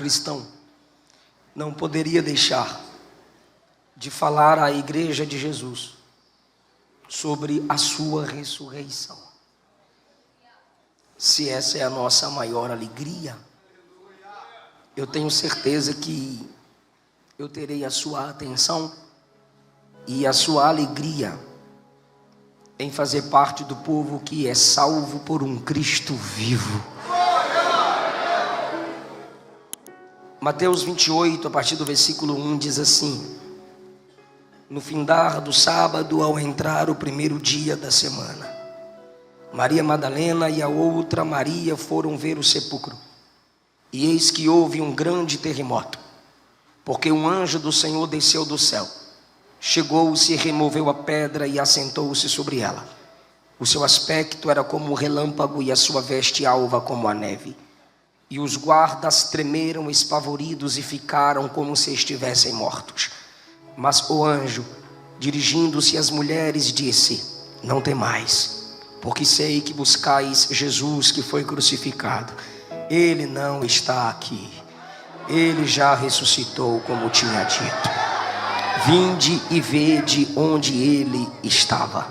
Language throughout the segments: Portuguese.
cristão, não poderia deixar de falar à igreja de Jesus sobre a sua ressurreição. Se essa é a nossa maior alegria, eu tenho certeza que eu terei a sua atenção e a sua alegria em fazer parte do povo que é salvo por um Cristo vivo. Mateus 28, a partir do versículo 1, diz assim: no findar do sábado, ao entrar o primeiro dia da semana, Maria Madalena e a outra Maria foram ver o sepulcro. E eis que houve um grande terremoto, porque um anjo do Senhor desceu do céu, chegou-se, removeu a pedra e assentou-se sobre ela. O seu aspecto era como um relâmpago e a sua veste alva como a neve. E os guardas tremeram espavoridos e ficaram como se estivessem mortos. Mas o anjo, dirigindo-se às mulheres, disse: não temais, porque sei que buscais Jesus que foi crucificado. Ele não está aqui, ele já ressuscitou, como tinha dito. Vinde e vede onde ele estava.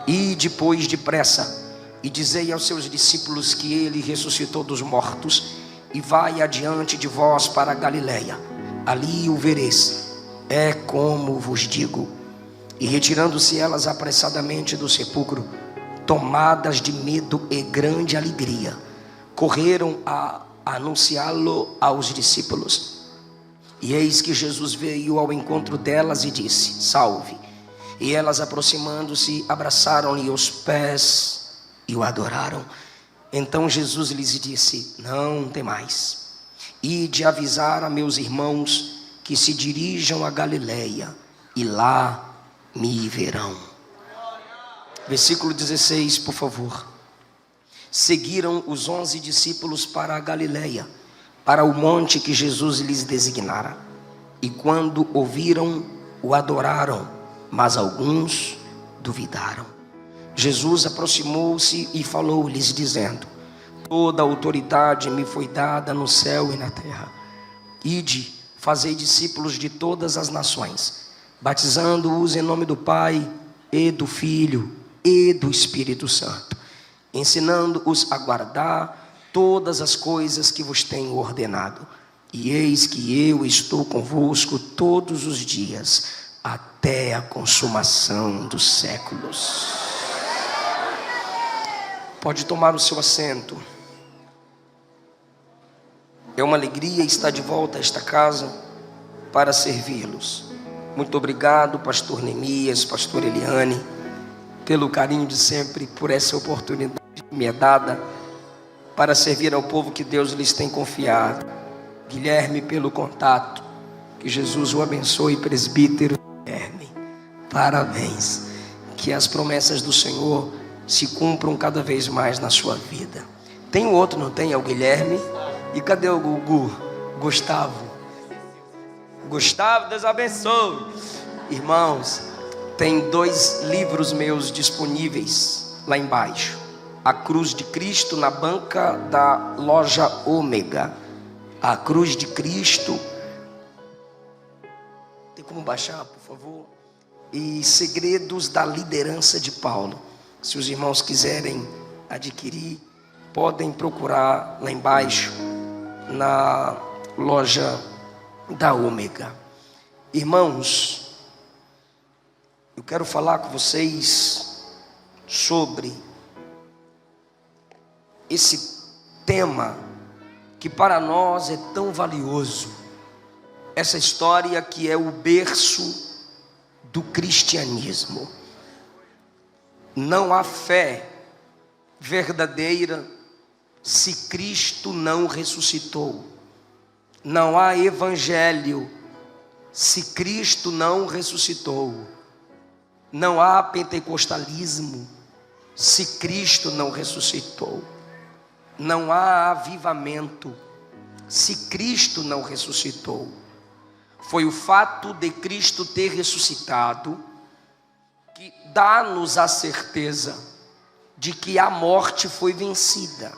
E depois depressa, e dizei aos seus discípulos que ele ressuscitou dos mortos, e vai adiante de vós para a Galileia, ali o vereis. É como vos digo. E retirando-se elas apressadamente do sepulcro, tomadas de medo e grande alegria, correram a anunciá-lo aos discípulos. E eis que Jesus veio ao encontro delas e disse: salve. E elas, aproximando-se, abraçaram-lhe os pés e o adoraram. Então Jesus lhes disse: não temais, ide avisar a meus irmãos que se dirijam a Galileia, e lá me verão. Versículo 16, por favor. Seguiram os 11 discípulos para a Galileia, para o monte que Jesus lhes designara. E quando ouviram, o adoraram, mas alguns duvidaram. Jesus aproximou-se e falou-lhes, dizendo: toda a autoridade me foi dada no céu e na terra. Ide, fazei discípulos de todas as nações, batizando-os em nome do Pai, e do Filho, e do Espírito Santo, ensinando-os a guardar todas as coisas que vos tenho ordenado. E eis que eu estou convosco todos os dias, até a consumação dos séculos. Pode tomar o seu assento. É uma alegria estar de volta a esta casa para servi-los. Muito obrigado, pastor Neemias, pastor Eliane, pelo carinho de sempre, por essa oportunidade que me é dada para servir ao povo que Deus lhes tem confiado. Guilherme, pelo contato. Que Jesus o abençoe, presbítero Guilherme. Parabéns. Que as promessas do Senhor se cumpram cada vez mais na sua vida. Tem um outro, não tem? É o Guilherme. E cadê o Gugu? Gustavo, Deus abençoe. Irmãos, tem 2 livros meus disponíveis lá embaixo. A Cruz de Cristo, na banca da loja Ômega. A Cruz de Cristo. Tem como baixar, por favor? E Segredos da Liderança de Paulo. Se os irmãos quiserem adquirir, podem procurar lá embaixo, na loja da Ômega. Irmãos, eu quero falar com vocês sobre esse tema que para nós é tão valioso. Essa história que é o berço do cristianismo. Não há fé verdadeira se Cristo não ressuscitou. Não há evangelho se Cristo não ressuscitou. Não há pentecostalismo se Cristo não ressuscitou. Não há avivamento se Cristo não ressuscitou. Foi o fato de Cristo ter ressuscitado que dá-nos a certeza de que a morte foi vencida.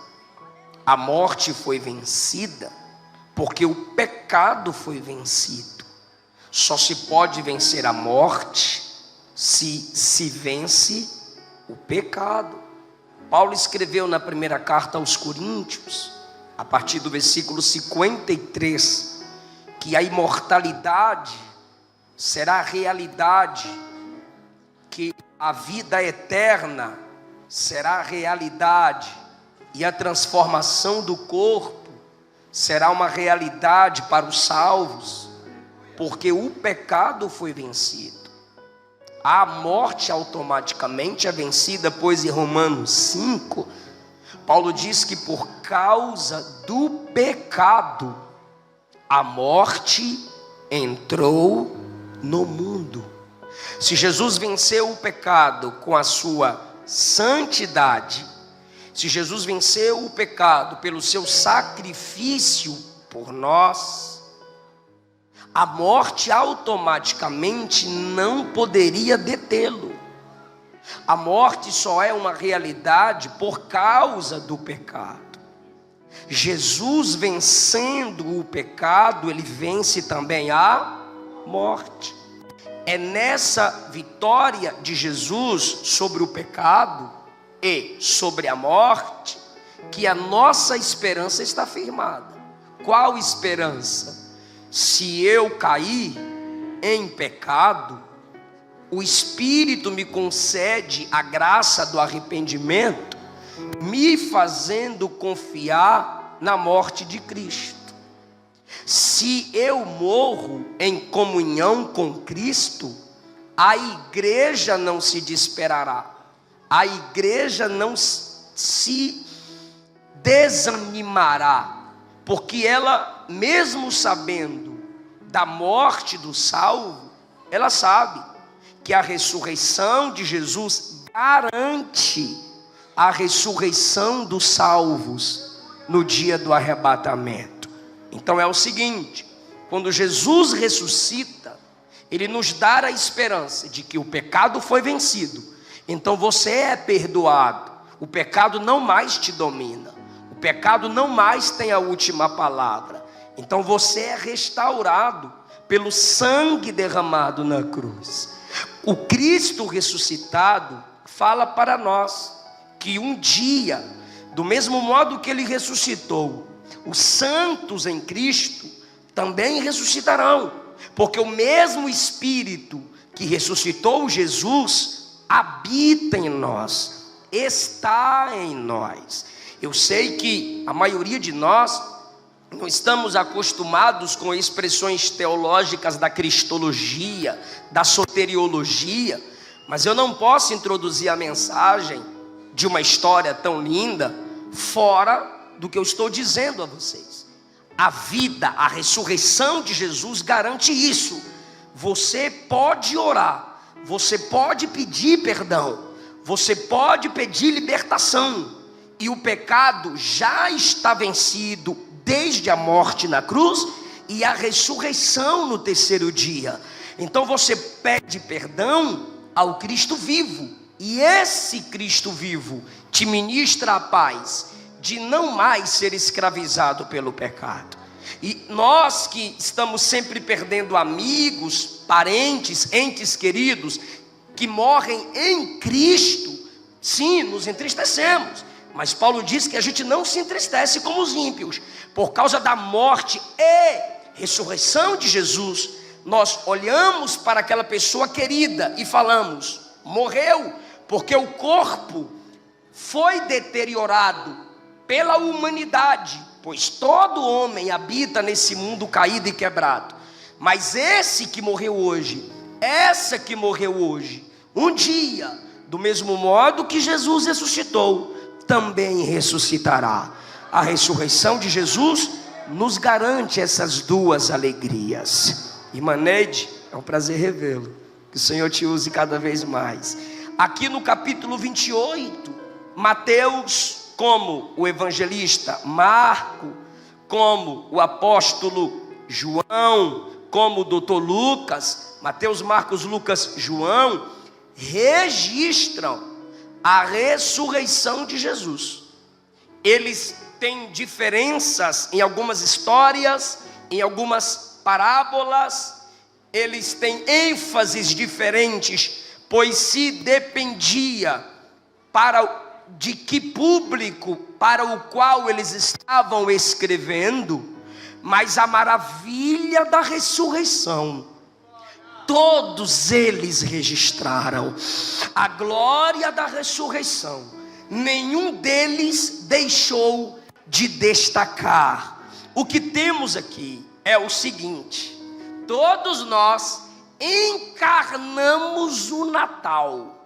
A morte foi vencida porque o pecado foi vencido. Só se pode vencer a morte se vence o pecado. Paulo escreveu na primeira carta aos Coríntios, a partir do versículo 53, que a imortalidade será a realidade, que a vida eterna será a realidade, e a transformação do corpo será uma realidade para os salvos, porque o pecado foi vencido. A morte automaticamente é vencida, pois em Romanos 5, Paulo diz que por causa do pecado, a morte entrou no mundo. Se Jesus venceu o pecado com a sua santidade, se Jesus venceu o pecado pelo seu sacrifício por nós, a morte automaticamente não poderia detê-lo. A morte só é uma realidade por causa do pecado. Jesus vencendo o pecado, ele vence também a morte. É nessa vitória de Jesus sobre o pecado e sobre a morte que a nossa esperança está firmada. Qual esperança? Se eu cair em pecado, o Espírito me concede a graça do arrependimento, me fazendo confiar na morte de Cristo. Se eu morro em comunhão com Cristo, a igreja não se desesperará, a igreja não se desanimará, porque ela, mesmo sabendo da morte do salvo, ela sabe que a ressurreição de Jesus garante a ressurreição dos salvos no dia do arrebatamento. Então é o seguinte: quando Jesus ressuscita, ele nos dá a esperança de que o pecado foi vencido. Então você é perdoado, o pecado não mais te domina, o pecado não mais tem a última palavra. Então você é restaurado pelo sangue derramado na cruz. O Cristo ressuscitado fala para nós que um dia, do mesmo modo que ele ressuscitou, os santos em Cristo também ressuscitarão, porque o mesmo Espírito que ressuscitou Jesus habita em nós, está em nós. Eu sei que a maioria de nós não estamos acostumados com expressões teológicas da cristologia, da soteriologia, mas eu não posso introduzir a mensagem de uma história tão linda fora do que eu estou dizendo a vocês. A vida, a ressurreição de Jesus garante isso. Você pode orar, você pode pedir perdão, você pode pedir libertação, e o pecado já está vencido desde a morte na cruz e a ressurreição no terceiro dia. Então você pede perdão ao Cristo vivo, e esse Cristo vivo te ministra a paz de não mais ser escravizado pelo pecado. E nós que estamos sempre perdendo amigos, parentes, entes queridos que morrem em Cristo, sim, nos entristecemos. Mas Paulo diz que a gente não se entristece como os ímpios. Por causa da morte e ressurreição de Jesus, nós olhamos para aquela pessoa querida e falamos: morreu, porque o corpo foi deteriorado pela humanidade, pois todo homem habita nesse mundo caído e quebrado. Mas esse que morreu hoje, essa que morreu hoje, um dia, do mesmo modo que Jesus ressuscitou, também ressuscitará. A ressurreição de Jesus nos garante essas duas alegrias. Irmã Neide, é um prazer revê-lo. Que o Senhor te use cada vez mais. Aqui no capítulo 28, Mateus, como o evangelista Marco, como o apóstolo João, como o doutor Lucas, Mateus, Marcos, Lucas, João, registram a ressurreição de Jesus. Eles têm diferenças em algumas histórias, em algumas parábolas, eles têm ênfases diferentes, pois se dependia de que público para o qual eles estavam escrevendo. Mas a maravilha da ressurreição, todos eles registraram a glória da ressurreição. Nenhum deles deixou de destacar. O que temos aqui é o seguinte: todos nós encarnamos o Natal,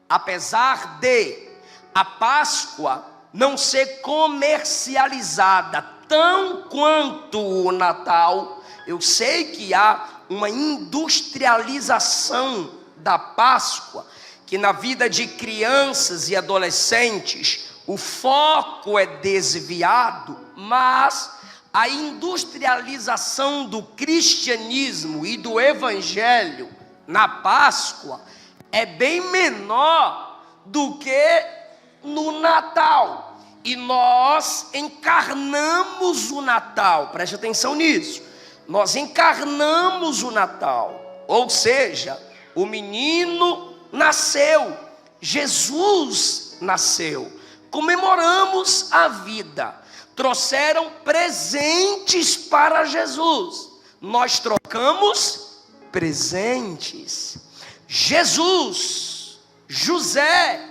apesar de a Páscoa não ser comercializada tão quanto o Natal. Eu sei que há uma industrialização da Páscoa, que na vida de crianças e adolescentes o foco é desviado, mas a industrialização do cristianismo e do evangelho na Páscoa é bem menor do que no Natal. E nós encarnamos o Natal, preste atenção nisso. Nós encarnamos o Natal, ou seja, o menino nasceu, Jesus nasceu, comemoramos a vida, trouxeram presentes para Jesus, nós trocamos presentes. Jesus, José,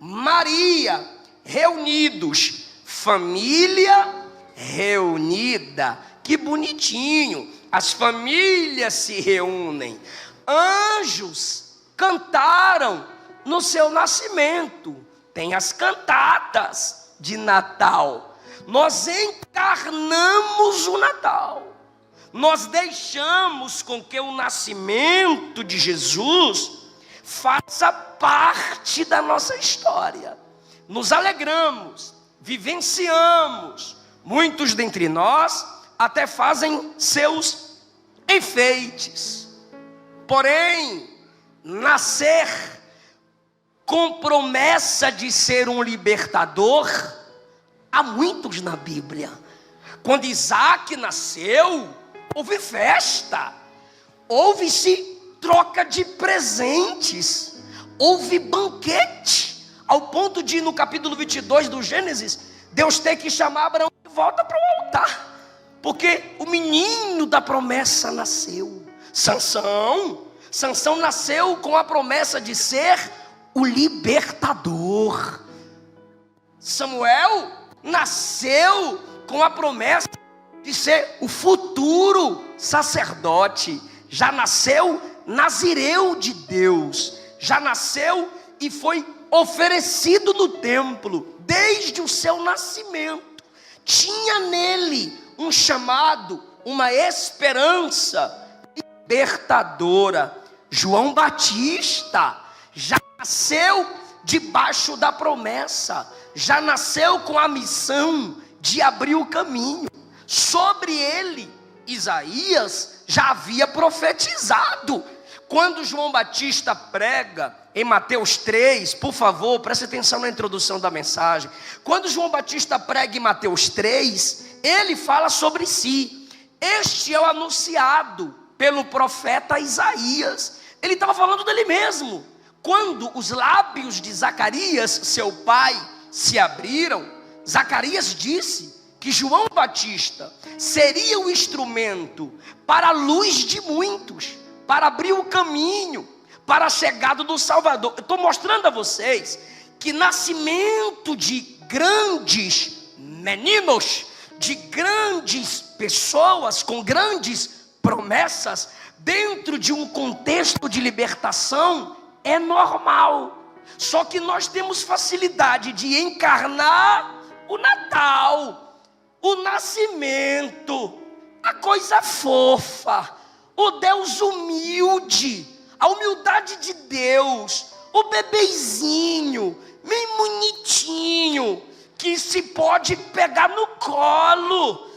Maria, reunidos, família reunida. Que bonitinho, as famílias se reúnem. Anjos cantaram no seu nascimento. Tem as cantatas de Natal. Nós encarnamos o Natal. Nós deixamos com que o nascimento de Jesus faça parte da nossa história. Nos alegramos, vivenciamos. Muitos dentre nós até fazem seus enfeites. Porém, nascer com promessa de ser um libertador, há muitos na Bíblia. Quando Isaac nasceu, houve festa, houve-se troca de presentes, houve banquete, ao ponto de, no capítulo 22 do Gênesis, Deus ter que chamar Abraão de volta para o altar, porque o menino da promessa nasceu. Sansão nasceu com a promessa de ser o libertador. Samuel nasceu com a promessa de ser o futuro sacerdote. Já nasceu nazireu de Deus, já nasceu e foi oferecido no templo desde o seu nascimento. Tinha nele um chamado, uma esperança libertadora. João Batista já nasceu debaixo da promessa, já nasceu com a missão de abrir o caminho. Sobre ele, Isaías já havia profetizado. Quando João Batista prega em Mateus 3, por favor, preste atenção na introdução da mensagem. Quando João Batista prega em Mateus 3, ele fala sobre si. Este é o anunciado pelo profeta Isaías. Ele estava falando dele mesmo. Quando os lábios de Zacarias, seu pai, se abriram, Zacarias disse que João Batista seria o instrumento para a luz de muitos, para abrir o caminho para a chegada do Salvador. Eu estou mostrando a vocês que nascimento de grandes meninos, de grandes pessoas com grandes promessas, dentro de um contexto de libertação, é normal. Só que nós temos facilidade de encarnar o Natal, o nascimento, a coisa fofa, o Deus humilde, a humildade de Deus, o bebezinho, bem bonitinho, que se pode pegar no colo,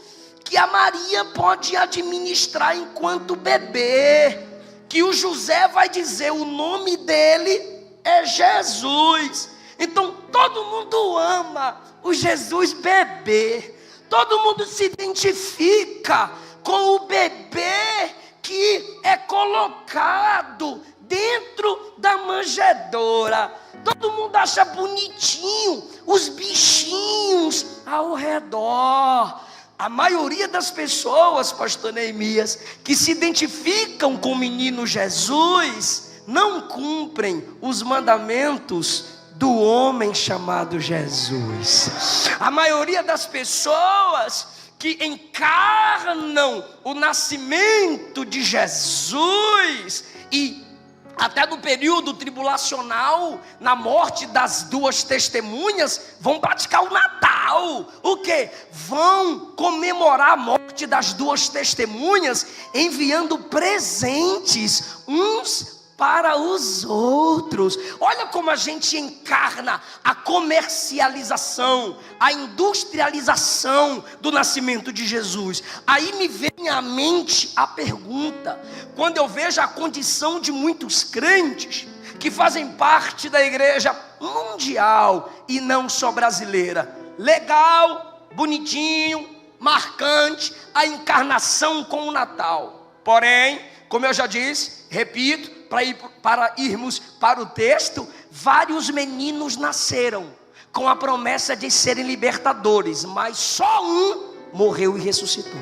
que a Maria pode administrar enquanto bebê, que o José vai dizer o nome dele é Jesus. Então todo mundo ama o Jesus bebê. Todo mundo se identifica com o bebê que é colocado dentro da manjedoura. Todo mundo acha bonitinho os bichinhos ao redor. A maioria das pessoas, pastor Neemias, que se identificam com o menino Jesus, não cumprem os mandamentos do homem chamado Jesus. A maioria das pessoas que encarnam o nascimento de Jesus, e até no período tribulacional, na morte das duas testemunhas, vão praticar o Natal. O quê? Vão comemorar a morte das duas testemunhas, enviando presentes uns para os outros. Olha como a gente encarna a comercialização, a industrialização do nascimento de Jesus. Aí me vem à mente a pergunta, quando eu vejo a condição de muitos crentes que fazem parte da igreja mundial e não só brasileira. Legal, bonitinho, marcante a encarnação com o Natal. Porém, como eu já disse, repito, para irmos para o texto, vários meninos nasceram com a promessa de serem libertadores, mas só um morreu e ressuscitou.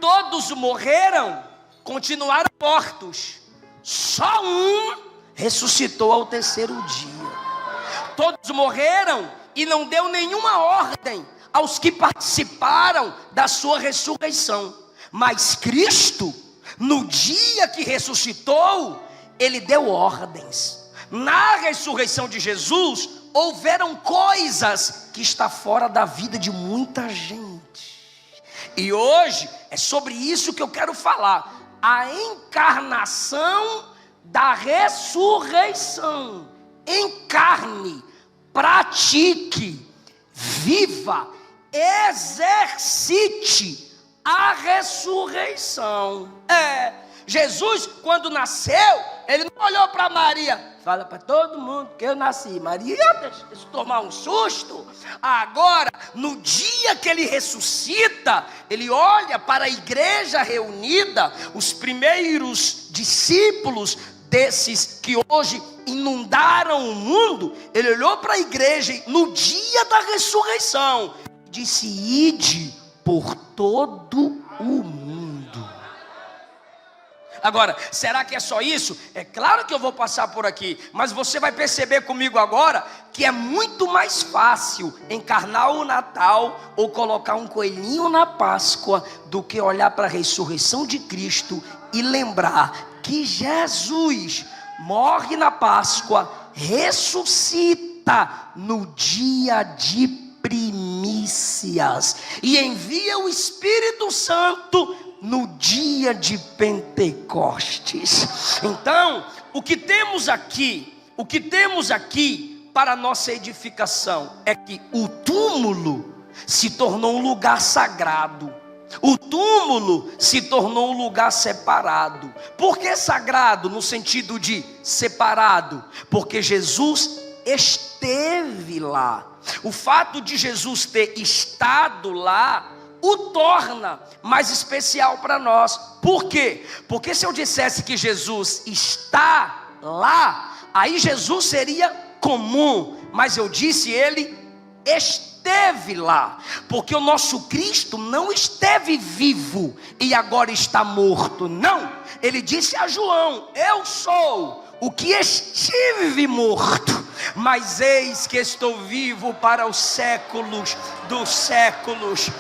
Todos morreram, continuaram mortos, só um ressuscitou ao terceiro dia. Todos morreram e não deu nenhuma ordem aos que participaram da sua ressurreição, mas Cristo, no dia que ressuscitou, ele deu ordens. Na ressurreição de Jesus, houveram coisas que estão fora da vida de muita gente. E hoje é sobre isso que eu quero falar. A encarnação da ressurreição. Encarne, pratique, viva, exercite a ressurreição. Jesus, quando nasceu, ele não olhou para Maria, fala para todo mundo que eu nasci. Maria, deixa eu tomar um susto. Agora, no dia que ele ressuscita, ele olha para a igreja reunida, os primeiros discípulos desses que hoje inundaram o mundo. Ele olhou para a igreja no dia da ressurreição, disse: ide por todo o mundo. Agora, será que é só isso? É claro que eu vou passar por aqui, mas você vai perceber comigo agora que é muito mais fácil encarnar o Natal ou colocar um coelhinho na Páscoa do que olhar para a ressurreição de Cristo e lembrar que Jesus morre na Páscoa, ressuscita no dia de primícias e envia o Espírito Santo no dia de Pentecostes. Então, o que temos aqui para nossa edificação é que o túmulo se tornou um lugar sagrado. O túmulo se tornou um lugar separado. Por que sagrado? No sentido de separado, porque Jesus esteve lá. O fato de Jesus ter estado lá o torna mais especial para nós. Por quê? Porque se eu dissesse que Jesus está lá, aí Jesus seria comum, mas eu disse ele esteve lá, porque o nosso Cristo não esteve vivo e agora está morto. Não, ele disse a João: eu sou o que estive morto, mas eis que estou vivo para os séculos dos séculos.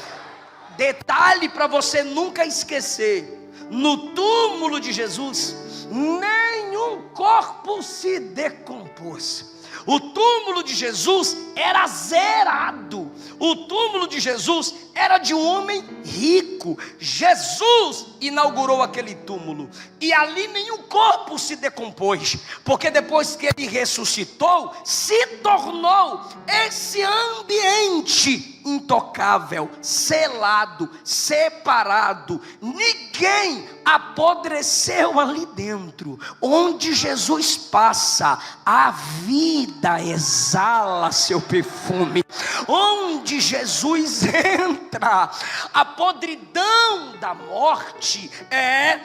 Detalhe para você nunca esquecer: no túmulo de Jesus, nenhum corpo se decompôs. O túmulo de Jesus era zerado. O túmulo de Jesus era de um homem rico. Jesus inaugurou aquele túmulo e ali nenhum corpo se decompôs, porque depois que ele ressuscitou, se tornou esse ambiente intocável, selado, separado. Ninguém apodreceu ali dentro. Onde Jesus passa, a vida exala seu perfume. Onde Jesus entra, a podridão da morte é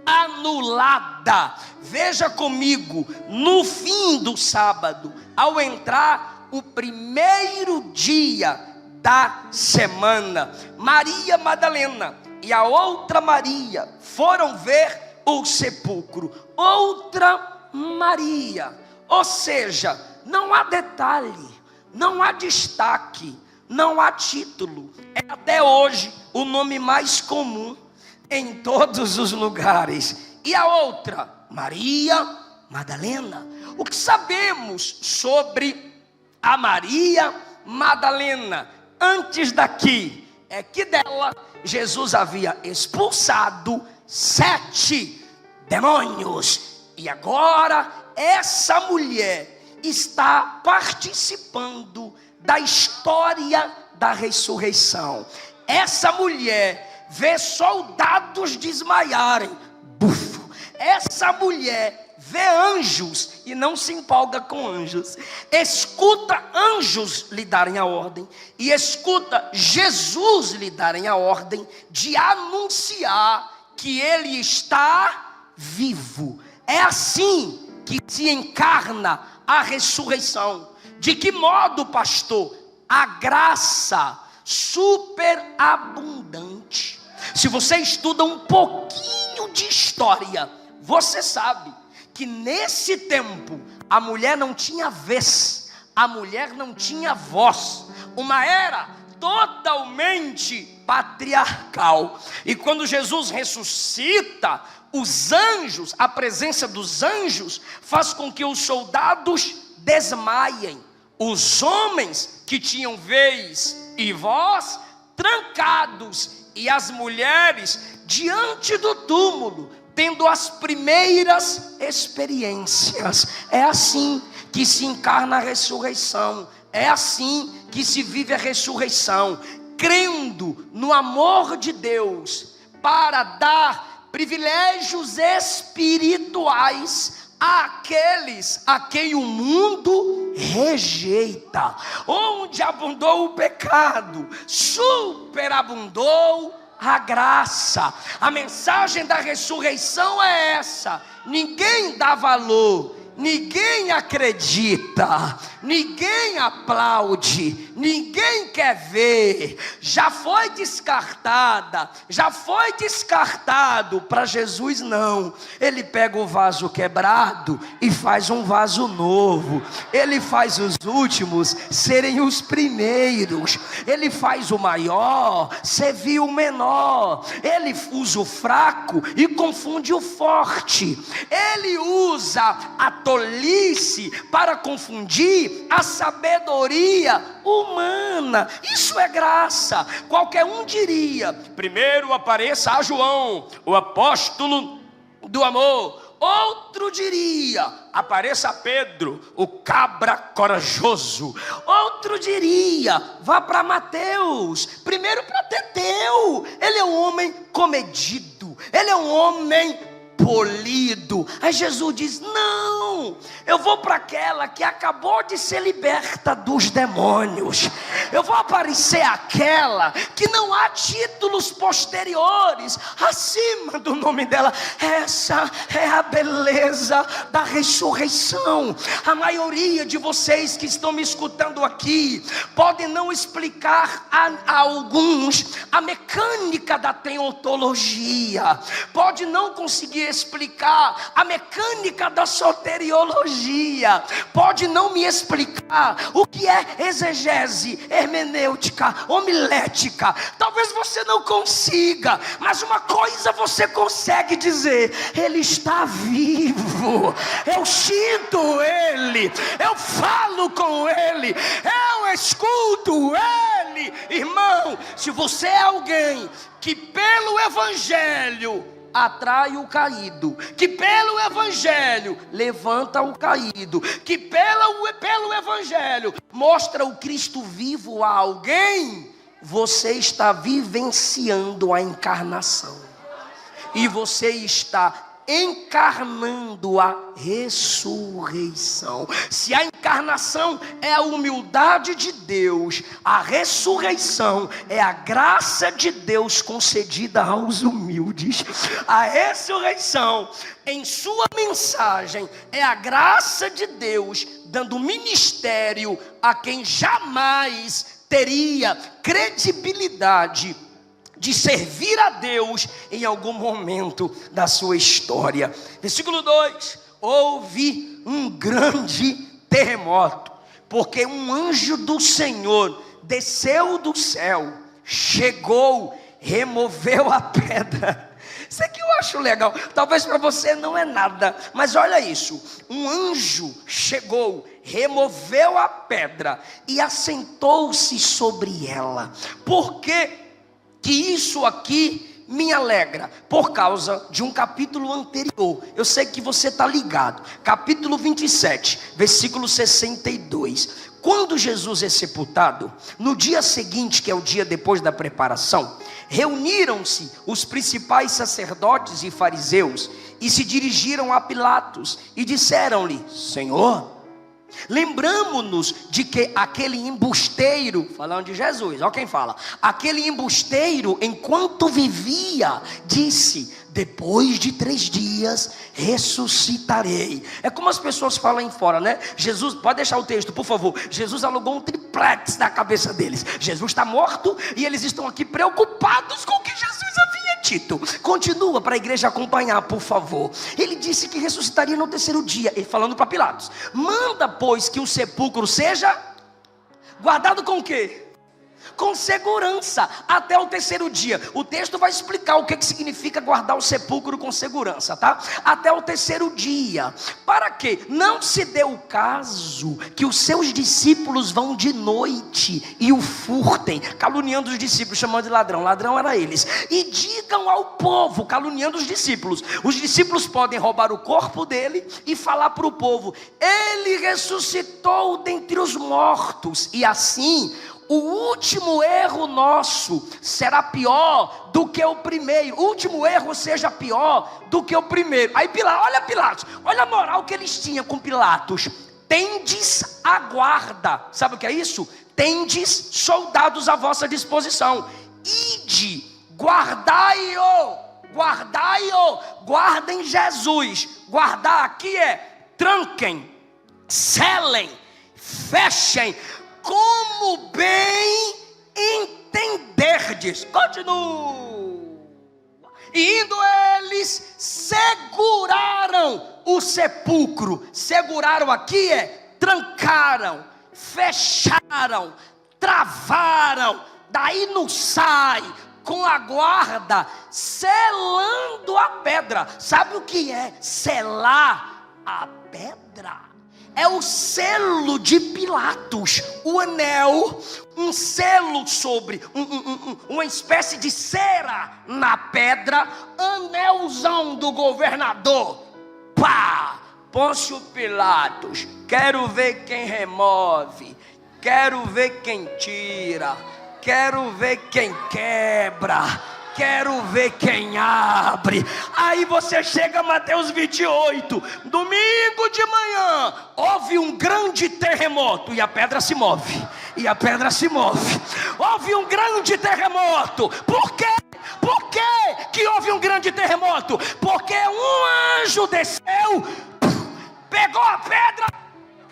anulada. Veja comigo, no fim do sábado, ao entrar o primeiro dia da semana, Maria Madalena e a outra Maria foram ver o sepulcro. Outra Maria, ou seja, não há detalhe, não há destaque, não há título. É até hoje o nome mais comum em todos os lugares. E a outra, Maria Madalena. O que sabemos sobre a Maria Madalena antes daqui é que dela Jesus havia expulsado 7 demônios. E agora essa mulher está participando da história da ressurreição. Essa mulher vê soldados desmaiarem. Bufo. Essa mulher vê anjos e não se empolga com anjos. Escuta anjos lhe darem a ordem. E escuta Jesus lhe darem a ordem de anunciar que ele está vivo. É assim que se encarna a ressurreição. De que modo, pastor? A graça superabundante. Se você estuda um pouquinho de história, você sabe que nesse tempo a mulher não tinha vez, a mulher não tinha voz. Uma era totalmente patriarcal. E quando Jesus ressuscita, os anjos, a presença dos anjos faz com que os soldados desmaiem. Os homens que tinham vez e voz trancados, e as mulheres diante do túmulo, tendo as primeiras experiências. É assim que se encarna a ressurreição. É assim que se vive a ressurreição, crendo no amor de Deus para dar privilégios espirituais àqueles a quem o mundo rejeita. Onde abundou o pecado, superabundou a graça. A mensagem da ressurreição é essa: ninguém dá valor, ninguém acredita, ninguém aplaude, ninguém quer ver. Já foi descartada, já foi descartado. Para Jesus não. Ele pega o vaso quebrado e faz um vaso novo. Ele faz os últimos serem os primeiros. Ele faz o maior servir o menor. Ele usa o fraco e confunde o forte. Ele usa a tolice para confundir a sabedoria humana. Isso é graça. Qualquer um diria: primeiro apareça a João, o apóstolo do amor. Outro diria: apareça a Pedro, o cabra corajoso. Outro diria: vá para Mateus, primeiro para Teteu. Ele é um homem comedido, ele é um homem polido. Aí Jesus diz: não, eu vou para aquela que acabou de ser liberta dos demônios. Eu vou aparecer aquela que não há títulos posteriores acima do nome dela. Essa é a beleza da ressurreição. A maioria de vocês que estão me escutando aqui podem não explicar a alguns a mecânica da teotologia, pode não conseguir explicar a mecânica da soteriologia, pode não me explicar o que é exegese, hermenêutica, homilética. Talvez você não consiga, mas uma coisa você consegue dizer: ele está vivo. Eu sinto ele, eu falo com ele, eu escuto ele. Irmão, se você é alguém que pelo evangelho atrai o caído, que pelo evangelho levanta o caído, que pelo evangelho mostra o Cristo vivo a alguém, você está vivenciando a encarnação. E você está encarnando a ressurreição. Se a encarnação é a humildade de Deus, a ressurreição é a graça de Deus concedida aos humildes. A ressurreição, em sua mensagem, é a graça de Deus dando ministério a quem jamais teria credibilidade de servir a Deus em algum momento da sua história. Versículo 2: houve um grande terremoto, porque um anjo do Senhor desceu do céu, chegou, removeu a pedra. Isso aqui eu acho legal, talvez para você não é nada, mas olha isso: um anjo chegou, removeu a pedra e assentou-se sobre ela. Por que isso aqui me alegra? Por causa de um capítulo anterior. Eu sei que você está ligado. Capítulo 27, versículo 62. Quando Jesus é sepultado, no dia seguinte, que é o dia depois da preparação, reuniram-se os principais sacerdotes e fariseus e se dirigiram a Pilatos e disseram-lhe: Senhor, lembramo-nos de que aquele embusteiro, falando de Jesus, olha quem fala, aquele embusteiro, enquanto vivia, disse: depois de 3 dias ressuscitarei. É como as pessoas falam aí fora, né? Jesus, pode deixar o texto, por favor. Jesus alugou um triplex na cabeça deles. Jesus está morto e eles estão aqui preocupados com o que Jesus havia dito. Continua para a igreja acompanhar, por favor. Ele disse que ressuscitaria no 3º dia. Ele falando para Pilatos: manda, pois, que o sepulcro seja guardado com o quê? Com segurança, até o 3º dia. O texto vai explicar o que significa guardar o sepulcro com segurança, tá? Até o 3º dia. Para que não se dê o caso que os seus discípulos vão de noite e o furtem, caluniando os discípulos, chamando de ladrão. Ladrão era eles. E digam ao povo, caluniando os discípulos podem roubar o corpo dele e falar para o povo: ele ressuscitou dentre os mortos. E assim o último erro nosso será pior do que o primeiro. O último erro seja pior do que o primeiro. Aí Pilatos, olha a moral que eles tinham com Pilatos: tendes a guarda. Sabe o que é isso? Tendes soldados à vossa disposição. Ide, guardai-o, guardem Jesus. Guardar aqui é tranquem, selem, fechem, como bem entenderdes. Continua. E indo eles, seguraram o sepulcro. Seguraram aqui é trancaram, fecharam, travaram. Daí não sai, com a guarda, selando a pedra. Sabe o que é selar a pedra? É o selo de Pilatos, o anel, um selo sobre, uma espécie de cera na pedra, anelzão do governador. Pá! Pôncio Pilatos, quero ver quem remove, quero ver quem tira, quero ver quem quebra, quero ver quem abre. Aí você chega a Mateus 28, domingo de manhã, houve um grande terremoto e a pedra se move, houve um grande terremoto. Por quê? Por que houve um grande terremoto? Porque um anjo desceu, pegou a pedra,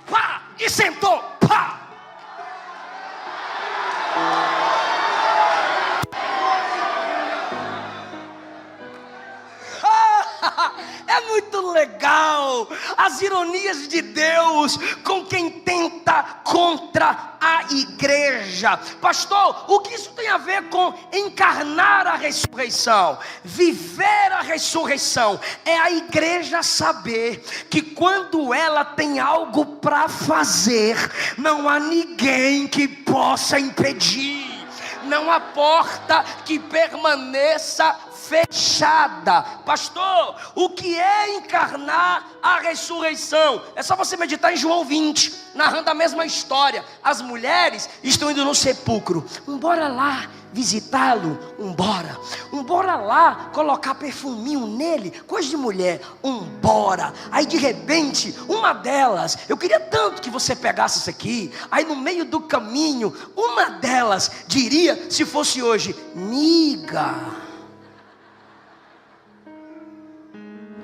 pá, e sentou, pá. É muito legal as ironias de Deus com quem tenta contra a igreja. Pastor, o que isso tem a ver com encarnar a ressurreição? Viver a ressurreição é a igreja saber que quando ela tem algo para fazer, não há ninguém que possa impedir. não há porta que permaneça fechada. Pastor, o que é encarnar a ressurreição? É só você meditar em João 20, narrando a mesma história. As mulheres estão indo no sepulcro. Bora lá visitá-lo, bora lá colocar perfuminho nele, coisa de mulher, bora. Aí de repente, uma delas, eu queria tanto que você pegasse isso aqui, aí no meio do caminho, uma delas diria, se fosse hoje, miga.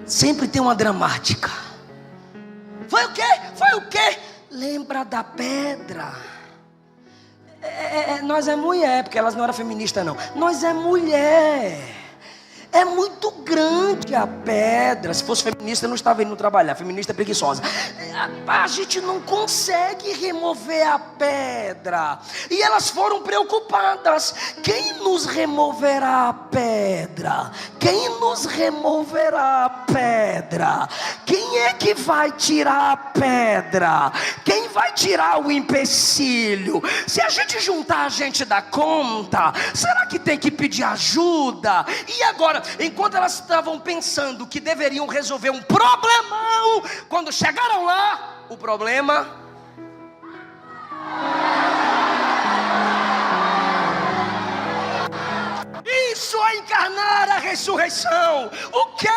Sempre tem uma dramática. Foi o quê? Foi o quê? Lembra da pedra? Nós é mulher, porque elas não eram feministas não. Nós é mulher. É muito grande a pedra. Se fosse feminista, não estava indo trabalhar. Feminista é preguiçosa. A gente não consegue remover a pedra. E elas foram preocupadas. Quem nos removerá a pedra? Quem nos removerá a pedra? Quem é que vai tirar a pedra? Quem vai tirar o empecilho? Se a gente juntar, a gente dá conta. Será que tem que pedir ajuda? E agora, enquanto elas estavam pensando que deveriam resolver um problemão, quando chegaram lá, o problema... Isso é encarnar a ressurreição. O que,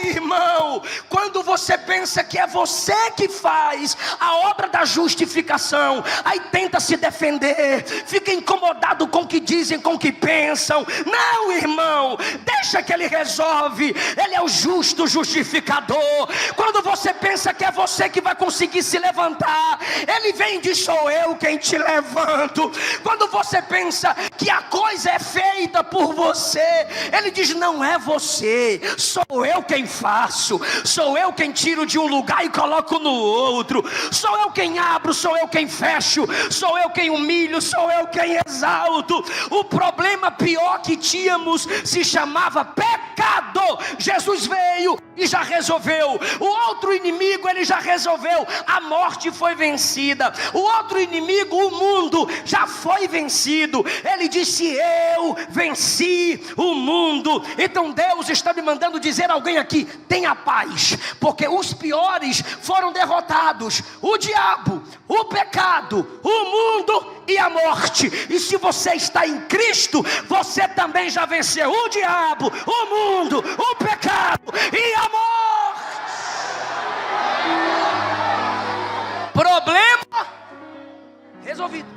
irmão? Quando você pensa que é você que faz a obra da justificação, aí tenta se defender, fica incomodado com o que dizem, com o que pensam. Não, irmão, deixa que ele resolve. Ele é o justo justificador. Quando você pensa que é você que vai conseguir se levantar, ele vem e diz: sou eu quem te levanto. Quando você pensa que a coisa é feita por você, ele diz: não é você, sou eu quem faço, sou eu quem tiro de um lugar e coloco no outro, sou eu quem abro, sou eu quem fecho, sou eu quem humilho, sou eu quem exalto. O problema pior que tínhamos se chamava pecado. Jesus veio e já resolveu. O outro inimigo ele já resolveu. A morte foi vencida. O outro inimigo, o mundo, já foi vencido. Ele disse: eu venci o mundo. Então Deus está me mandando dizer a alguém aqui: tenha paz, porque os piores foram derrotados: o diabo, o pecado, o mundo e a morte. E se você está em Cristo, você também já venceu o diabo, o mundo, o pecado e a morte. Problema resolvido.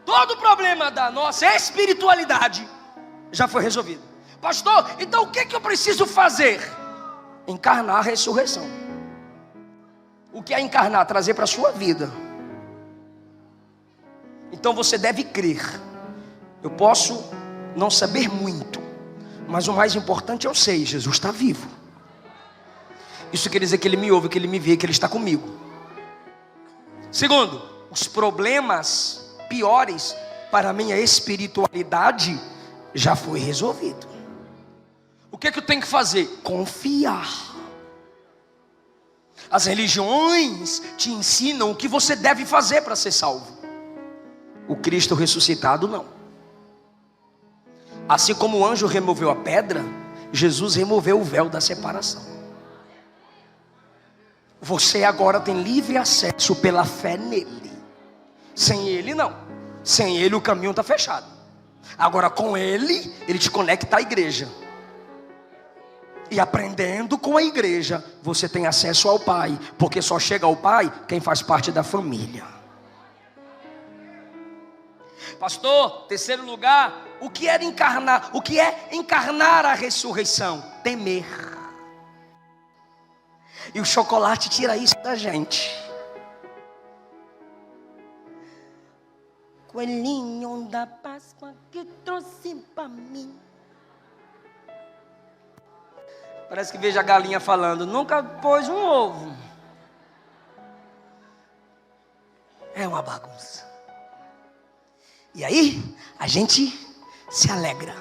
Todo o problema da nossa espiritualidade já foi resolvido. Pastor, então o que eu preciso fazer? Encarnar a ressurreição. O que é encarnar? Trazer para a sua vida. Então você deve crer. Eu posso não saber muito, mas o mais importante eu sei: Jesus está vivo. Isso quer dizer que Ele me ouve, que Ele me vê, que Ele está comigo. Segundo, os problemas piores para a minha espiritualidade já foi resolvido. O que eu tenho que fazer? Confiar. As religiões te ensinam o que você deve fazer para ser salvo. O Cristo ressuscitado não. Assim como o anjo removeu a pedra, Jesus removeu o véu da separação. Você agora tem livre acesso pela fé nele. Sem ele não. Sem ele o caminho está fechado. Agora com ele, ele te conecta à igreja. E aprendendo com a igreja, você tem acesso ao Pai. Porque só chega ao Pai quem faz parte da família. Pastor, terceiro lugar, o que é encarnar? O que é encarnar a ressurreição? Temer. E o chocolate tira isso da gente. Coelhinho da Páscoa que trouxe pra mim. Parece que vejo a galinha falando: nunca pôs um ovo. É uma bagunça. E aí, a gente se alegra.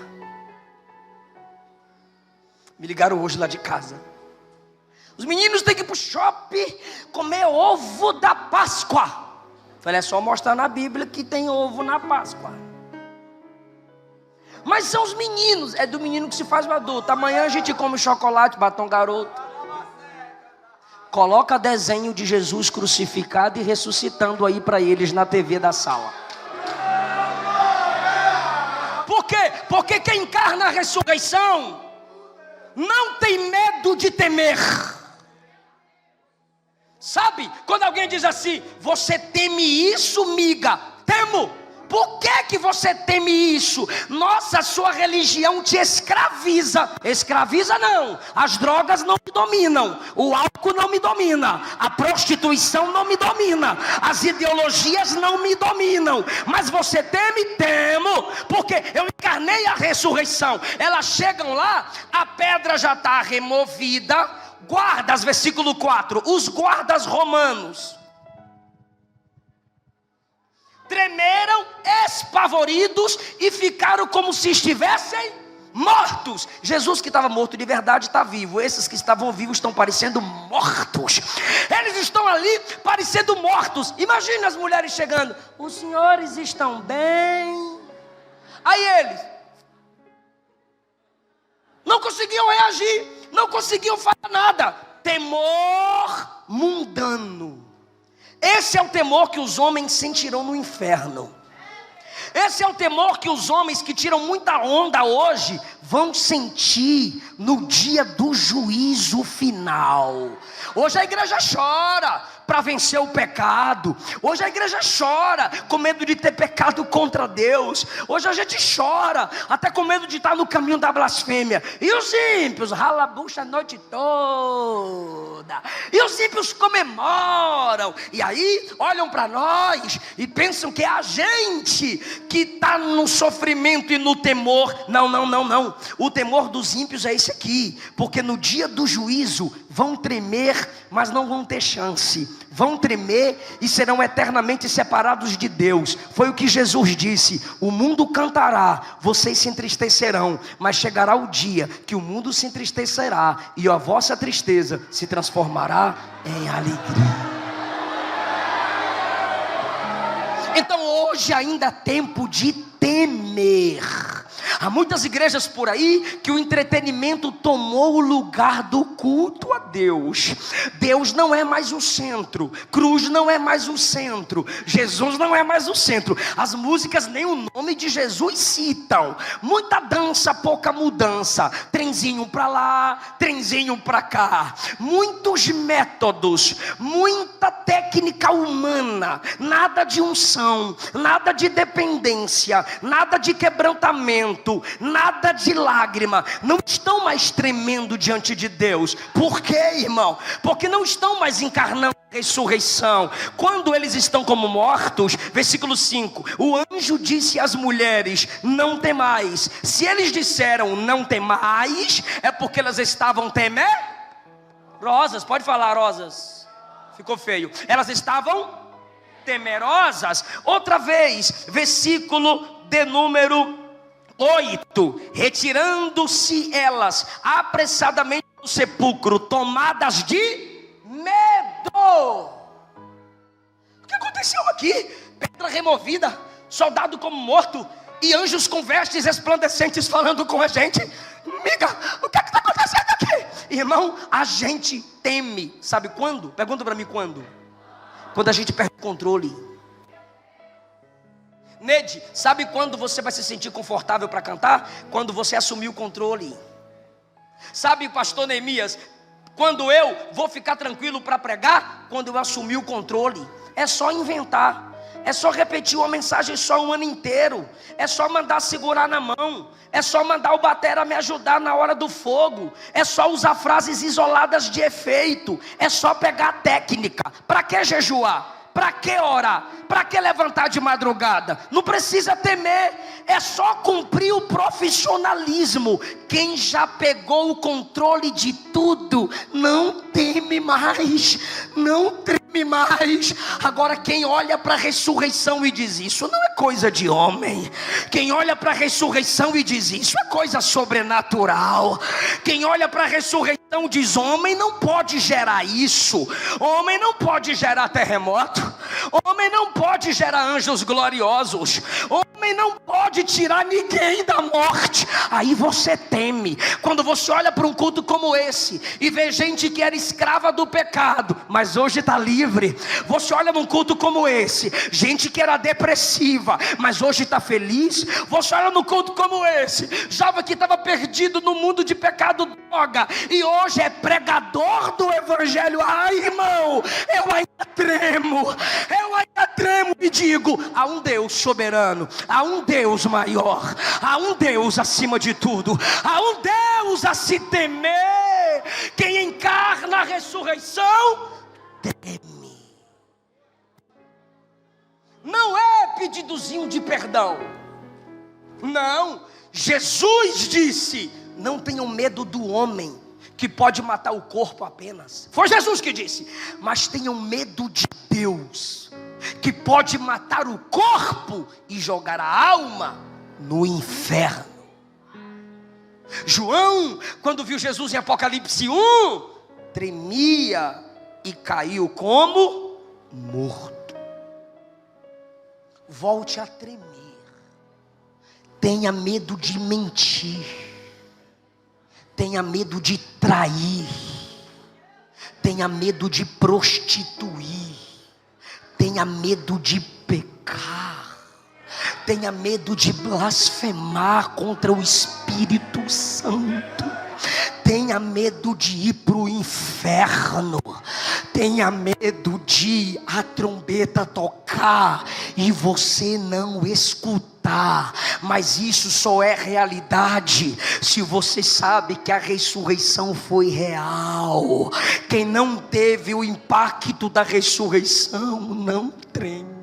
Me ligaram hoje lá de casa. Os meninos têm que ir pro shopping comer ovo da Páscoa. Falei, é só mostrar na Bíblia que tem ovo na Páscoa. Mas são os meninos, é do menino que se faz o adulto. Amanhã a gente come chocolate, batom garoto. Coloca desenho de Jesus crucificado e ressuscitando aí para eles na TV da sala. Por quê? Porque quem encarna a ressurreição não tem medo de temer. Sabe, quando alguém diz assim, você teme isso, miga? Temo. Por que você teme isso? Nossa, sua religião te escraviza. Escraviza não. As drogas não me dominam. O álcool não me domina. A prostituição não me domina. As ideologias não me dominam. Mas você teme? Temo. Porque eu encarnei a ressurreição. Elas chegam lá, a pedra já está removida. Guardas, versículo 4. Os guardas romanos tremeram, espavoridos, e ficaram como se estivessem mortos. Jesus, que estava morto de verdade, está vivo. Esses que estavam vivos estão parecendo mortos. Eles estão ali parecendo mortos. Imagine as mulheres chegando, os senhores estão bem? Aí eles não conseguiam reagir, não conseguiam falar nada. Temor mundano. Esse é o temor que os homens sentirão no inferno. Esse é o temor que os homens que tiram muita onda hoje vão sentir no dia do juízo final. Hoje a igreja chora para vencer o pecado. Hoje a igreja chora com medo de ter pecado contra Deus. Hoje a gente chora até com medo de estar no caminho da blasfêmia. E os ímpios ralam a bucha a noite toda. E os ímpios comemoram. E aí olham para nós e pensam que é a gente que está no sofrimento e no temor. Não. O temor dos ímpios é esse aqui. Porque no dia do juízo vão tremer, mas não vão ter chance. Vão tremer e serão eternamente separados de Deus. Foi o que Jesus disse: o mundo cantará, vocês se entristecerão, mas chegará o dia que o mundo se entristecerá e a vossa tristeza se transformará em alegria. Então hoje ainda é tempo de temer. Há muitas igrejas por aí que o entretenimento tomou o lugar do culto a Deus. Deus não é mais o centro, cruz não é mais o centro, Jesus não é mais o centro. As músicas nem o nome de Jesus citam. Muita dança, pouca mudança. Trenzinho para lá, trenzinho para cá. Muitos métodos, muita técnica humana. Nada de unção, nada de dependência, nada de quebrantamento, nada de lágrima. Não estão mais tremendo diante de Deus. Por quê, irmão? Porque não estão mais encarnando a ressurreição. Quando eles estão como mortos, versículo 5, o anjo disse às mulheres: não temais. Se eles disseram não temais, é porque elas estavam temerosas. Pode falar, rosas. Ficou feio. Elas estavam temerosas. Outra vez, versículo de número 8, retirando-se elas apressadamente do sepulcro, tomadas de medo. O que aconteceu aqui? Pedra removida, soldado como morto, e anjos com vestes resplandecentes falando com a gente. Miga, o que está acontecendo aqui? Irmão, a gente teme. Sabe quando? Pergunta para mim quando? Quando a gente perde o controle. Nede, sabe quando você vai se sentir confortável para cantar? Quando você assumir o controle. Sabe, pastor Neemias, quando eu vou ficar tranquilo para pregar? Quando eu assumir o controle. É só inventar, é só repetir uma mensagem só um ano inteiro, é só mandar segurar na mão, é só mandar o batera me ajudar na hora do fogo, é só usar frases isoladas de efeito, é só pegar a técnica. Para que jejuar? Para que orar? Para que levantar de madrugada? Não precisa temer, é só cumprir o profissionalismo. Quem já pegou o controle de tudo, não teme mais, não treme mais. Agora quem olha para a ressurreição e diz, isso não é coisa de homem. Quem olha para a ressurreição e diz, isso é coisa sobrenatural. Quem olha para a ressurreição diz, homem não pode gerar isso. Homem não pode gerar terremoto. Homem não pode gerar anjos gloriosos. Homem não pode tirar ninguém da morte. Aí você teme. Quando você olha para um culto como esse e vê gente que era escrava do pecado, mas hoje está livre. Você olha num culto como esse, gente que era depressiva, mas hoje está feliz. Você olha num culto como esse, jovem que estava perdido no mundo de pecado, droga, e hoje é pregador do evangelho. Ai, irmão, eu ainda tremo e digo, há um Deus soberano, há um Deus maior, há um Deus acima de tudo, há um Deus a se temer. Quem encarna a ressurreição teme. Não é pedidozinho de perdão, não. Jesus disse, não tenham medo do homem que pode matar o corpo apenas. Foi Jesus que disse, mas tenham medo de Deus, que pode matar o corpo e jogar a alma no inferno. João, quando viu Jesus em Apocalipse 1, tremia e caiu como morto. Volte a tremer. Tenha medo de mentir. Tenha medo de trair. Tenha medo de prostituir. Tenha medo de pecar. Tenha medo de blasfemar contra o Espírito Santo. Tenha medo de ir para o inferno. Tenha medo de a trombeta tocar e você não escutar. Mas isso só é realidade se você sabe que a ressurreição foi real. Quem não teve o impacto da ressurreição não treme.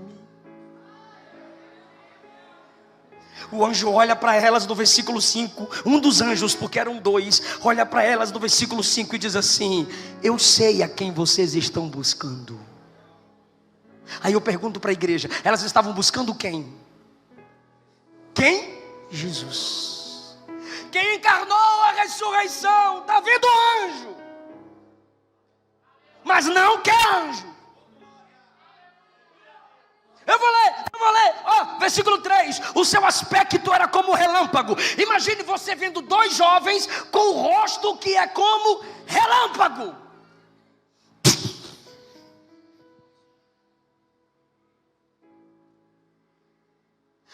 O anjo olha para elas no versículo 5. Um dos anjos, porque eram dois, olha para elas no versículo 5 e diz assim: eu sei a quem vocês estão buscando. Aí eu pergunto para a igreja, elas estavam buscando quem? Quem? Jesus. Quem encarnou a ressurreição. Está vindo anjo, mas não quer anjo. Eu vou ler, versículo 3, o seu aspecto era como relâmpago. Imagine você vendo dois jovens com o rosto que é como relâmpago.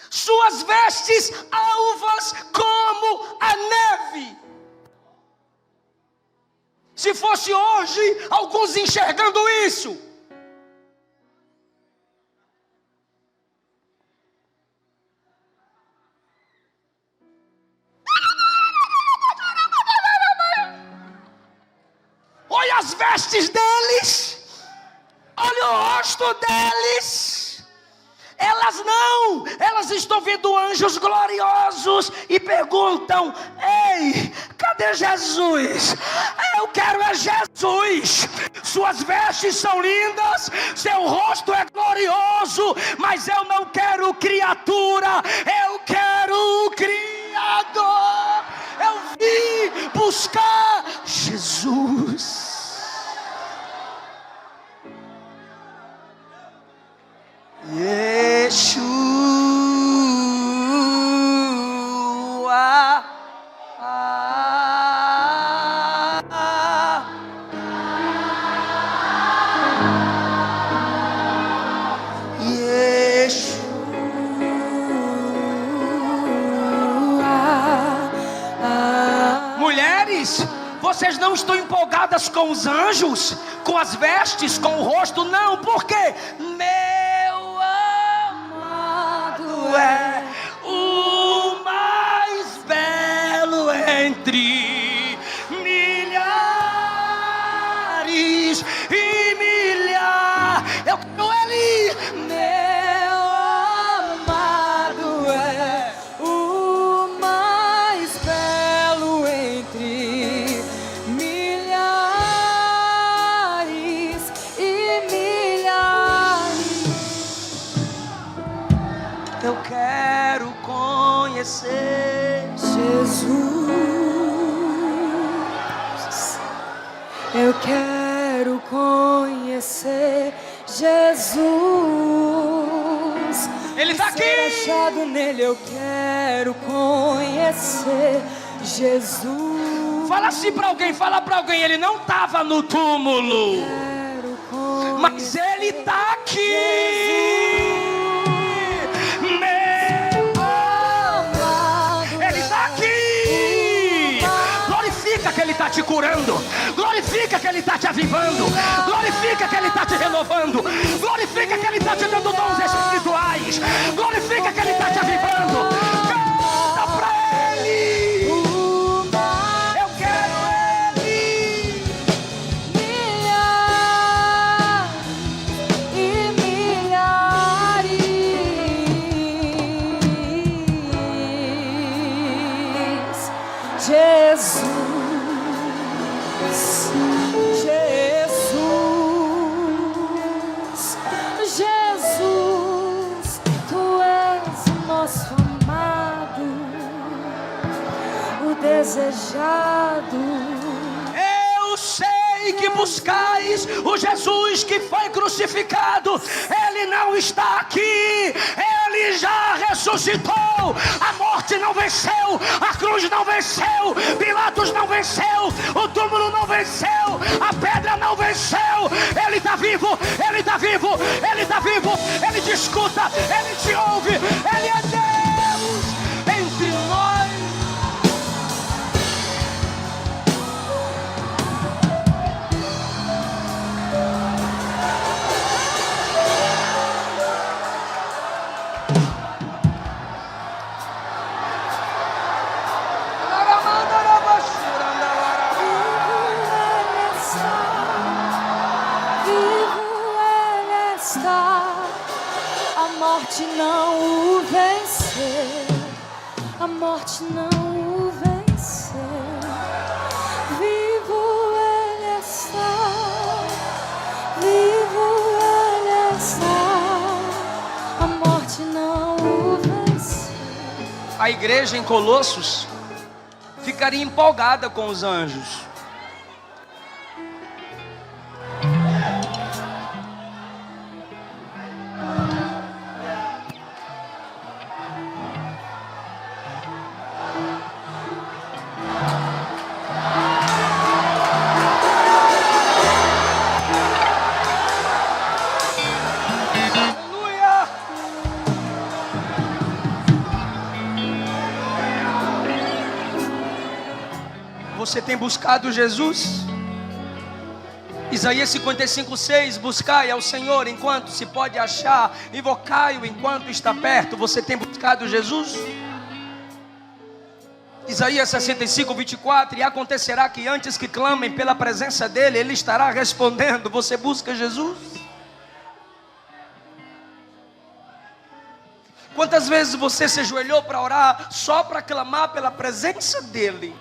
Suas vestes alvas como a neve. Se fosse hoje, alguns enxergando isso, olha as vestes deles, olha o rosto deles. Elas estão vendo anjos gloriosos e perguntam: ei, cadê Jesus? Eu quero é Jesus. Suas vestes são lindas, seu rosto é glorioso, mas eu não quero criatura, eu quero o Criador. Eu vim buscar Jesus. Yeshua. Mulheres, vocês não estão empolgadas com os anjos, com as vestes, com o rosto? Não, por quê? Meu amado é o mais belo entre milhares e milhares. Eu quero ele. conhecer Jesus. Ele está aqui. Ser achado nele, eu quero conhecer Jesus. Fala assim para alguém, fala para alguém, ele não estava no túmulo, mas ele está aqui. Ele está aqui. Glorifica que ele está te curando, glorifica que ele está te avivando, glorifica que ele está te renovando, glorifica que ele está te dando dons espirituais, glorifica que ele está te avivando. Canta para ele. Eu quero ele. Milhares e milhares. Jesus, Jesus, tu és o nosso amado, o desejado. Eu sei que buscais o Jesus que foi crucificado. Ele não está aqui, ele já ressuscitou. A morte não venceu, a cruz não venceu, Pilatos não venceu, o túmulo não venceu, a pedra não venceu. Ele está vivo, ele está vivo, ele está vivo. Ele te escuta, ele te ouve, ele é Deus entre nós. A morte não o venceu, a morte não o venceu. Vivo ele está, vivo ele está, a morte não o venceu. A igreja em Colossos ficaria empolgada com os anjos. Você tem buscado Jesus? Isaías 55:6, buscai ao Senhor enquanto se pode achar, invocai-o enquanto está perto. Você tem buscado Jesus? Isaías 65:24, e acontecerá que antes que clamem pela presença dele, ele estará respondendo. Você busca Jesus? Quantas vezes você se ajoelhou para orar só para clamar pela presença dele?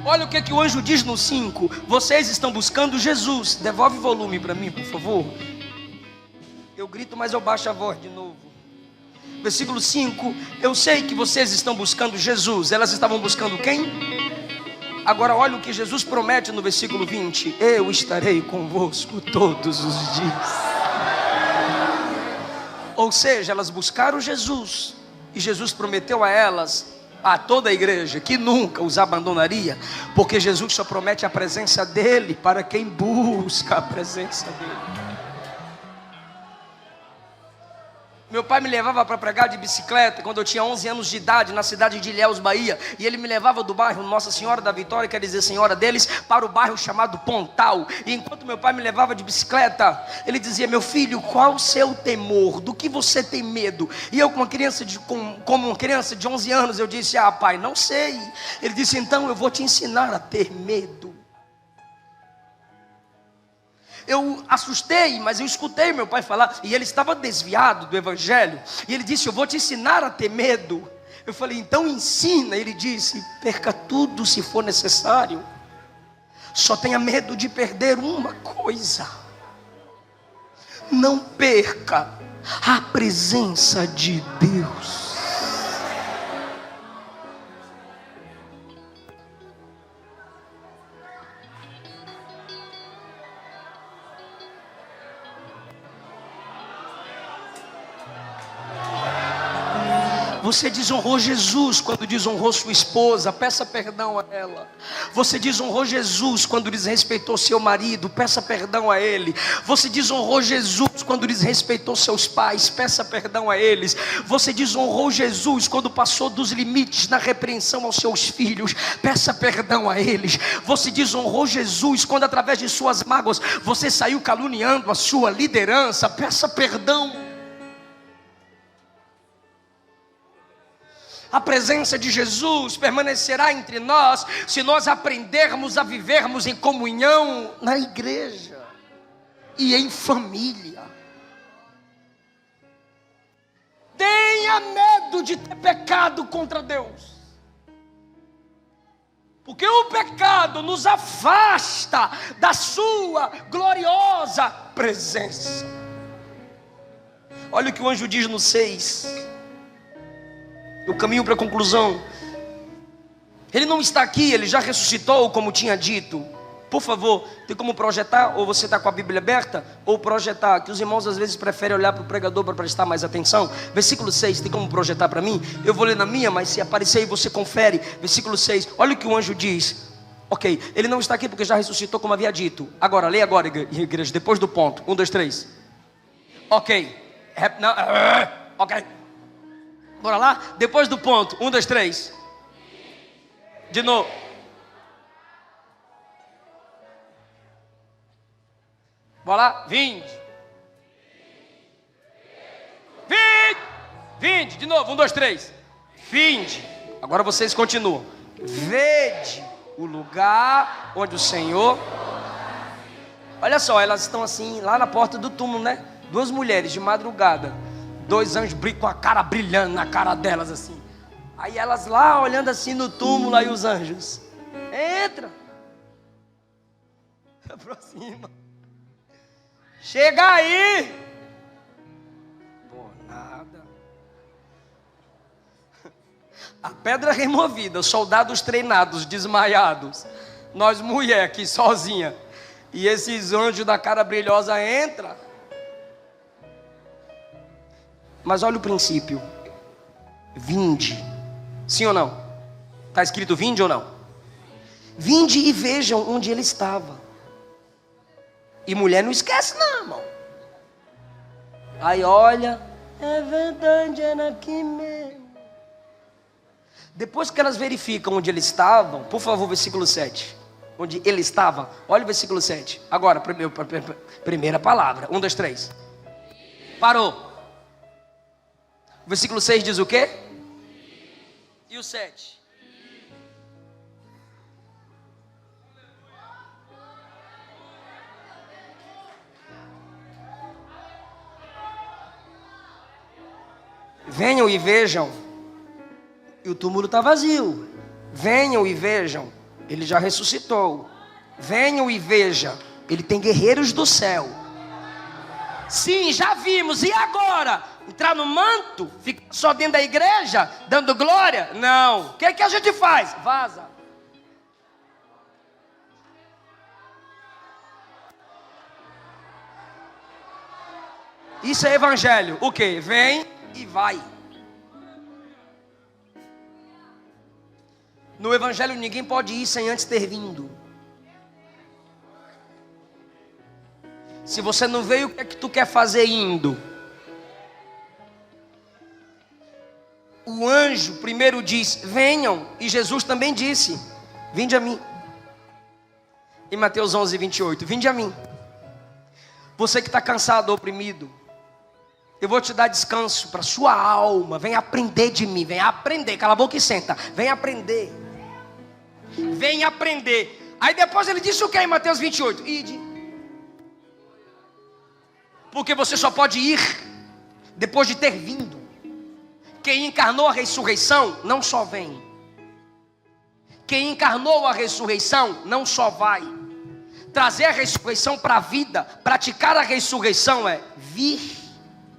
Olha o que o anjo diz no 5. Vocês estão buscando Jesus. Devolve o volume para mim, por favor. Eu grito, mas eu baixo a voz de novo. Versículo 5. Eu sei que vocês estão buscando Jesus. Elas estavam buscando quem? Agora olha o que Jesus promete no versículo 20. Eu estarei convosco todos os dias. Ou seja, elas buscaram Jesus. E Jesus prometeu a elas, a toda a igreja, que nunca os abandonaria, porque Jesus só promete a presença dele para quem busca a presença dele. Meu pai me levava para pregar de bicicleta quando eu tinha 11 anos de idade, na cidade de Ilhéus, Bahia. E ele me levava do bairro Nossa Senhora da Vitória, quer dizer Senhora deles, para o bairro chamado Pontal. E enquanto meu pai me levava de bicicleta, ele dizia: meu filho, qual o seu temor? Do que você tem medo? E eu, como uma criança de 11 anos, eu disse: ah, pai, não sei. Ele disse: então eu vou te ensinar a ter medo. Eu assustei, mas eu escutei meu pai falar, e ele estava desviado do evangelho, e ele disse: eu vou te ensinar a ter medo. Eu falei: então ensina. Ele disse: perca tudo se for necessário, só tenha medo de perder uma coisa: não perca a presença de Deus. Você desonrou Jesus quando desonrou sua esposa, peça perdão a ela. Você desonrou Jesus quando desrespeitou seu marido, peça perdão a ele. Você desonrou Jesus quando desrespeitou seus pais, peça perdão a eles. Você desonrou Jesus quando passou dos limites na repreensão aos seus filhos, peça perdão a eles. Você desonrou Jesus quando através de suas mágoas você saiu caluniando a sua liderança, peça perdão. A presença de Jesus permanecerá entre nós se nós aprendermos a vivermos em comunhão na igreja e em família. Tenha medo de ter pecado contra Deus, porque o pecado nos afasta da sua gloriosa presença. Olha o que o anjo diz no 6. Eu caminho para a conclusão. Ele não está aqui, ele já ressuscitou, como tinha dito. Por favor, tem como projetar? Ou você está com a Bíblia aberta? Ou projetar, que os irmãos às vezes preferem olhar para o pregador para prestar mais atenção. Versículo 6, tem como projetar para mim? Eu vou ler na minha, mas se aparecer aí você confere. Versículo 6, olha o que o anjo diz. Ok, ele não está aqui porque já ressuscitou, como havia dito. Agora, leia agora, igreja, depois do ponto. 1, 2, 3. Ok. Não, ok. Bora lá? Depois do ponto. 1, 2, 3. De novo. Bora lá? 20. 20. De novo. 1, 2, 3. 20. Agora vocês continuam. Vede o lugar onde o Senhor... Olha só, elas estão assim, lá na porta do túmulo, né? 2 mulheres de madrugada. 2 anjos com a cara brilhando na cara delas assim. Aí elas lá olhando assim no túmulo, aí os anjos. Entra. Aproxima. Chega aí. Por nada. A pedra removida, soldados treinados, desmaiados. Nós mulher aqui sozinha. E esses anjos da cara brilhosa entram. Mas olha o princípio. Vinde. Sim ou não? Está escrito vinde ou não? Vinde e vejam onde ele estava. E mulher não esquece não, irmão. Aí olha. É verdade, era aqui mesmo. Depois que elas verificam onde eles estavam, por favor, versículo 7. Onde ele estava. Olha o versículo 7. Agora, primeira palavra. 1, 2, 3. Parou. O versículo 6 diz o quê? E o 7? Venham e vejam. E o túmulo está vazio. Venham e vejam. Ele já ressuscitou. Venham e vejam. Ele tem guerreiros do céu. Sim, já vimos. E agora? Entrar no manto? Ficar só dentro da igreja? Dando glória? Não. O que é que a gente faz? Vaza. Isso é evangelho. O que? Vem e vai. No evangelho ninguém pode ir sem antes ter vindo. Se você não veio, o que é que tu quer fazer indo? O anjo primeiro diz, venham. E Jesus também disse, vinde a mim. Em Mateus 11, 28, vinde a mim. Você que está cansado, oprimido, eu vou te dar descanso para sua alma. Vem aprender de mim, vem aprender. Cala a boca e senta, vem aprender. Vem aprender. Aí depois ele disse o que em Mateus 28? Ide. Porque você só pode ir depois de ter vindo. Quem encarnou a ressurreição não só vem. Quem encarnou a ressurreição não só vai. Trazer a ressurreição para a vida, praticar a ressurreição é vir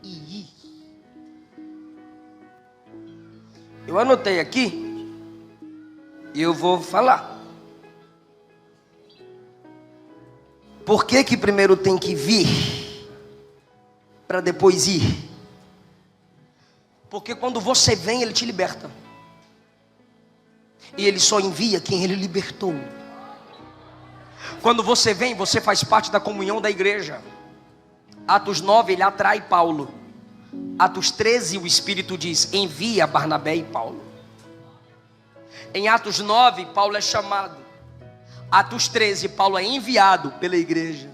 e ir. Eu anotei aqui e eu vou falar. Por que que primeiro tem que vir para depois ir? Porque quando você vem, Ele te liberta. E Ele só envia quem Ele libertou. Quando você vem, você faz parte da comunhão da igreja. Atos 9, Ele atrai Paulo. Atos 13, o Espírito diz: envia Barnabé e Paulo. Em Atos 9, Paulo é chamado. Atos 13, Paulo é enviado pela igreja.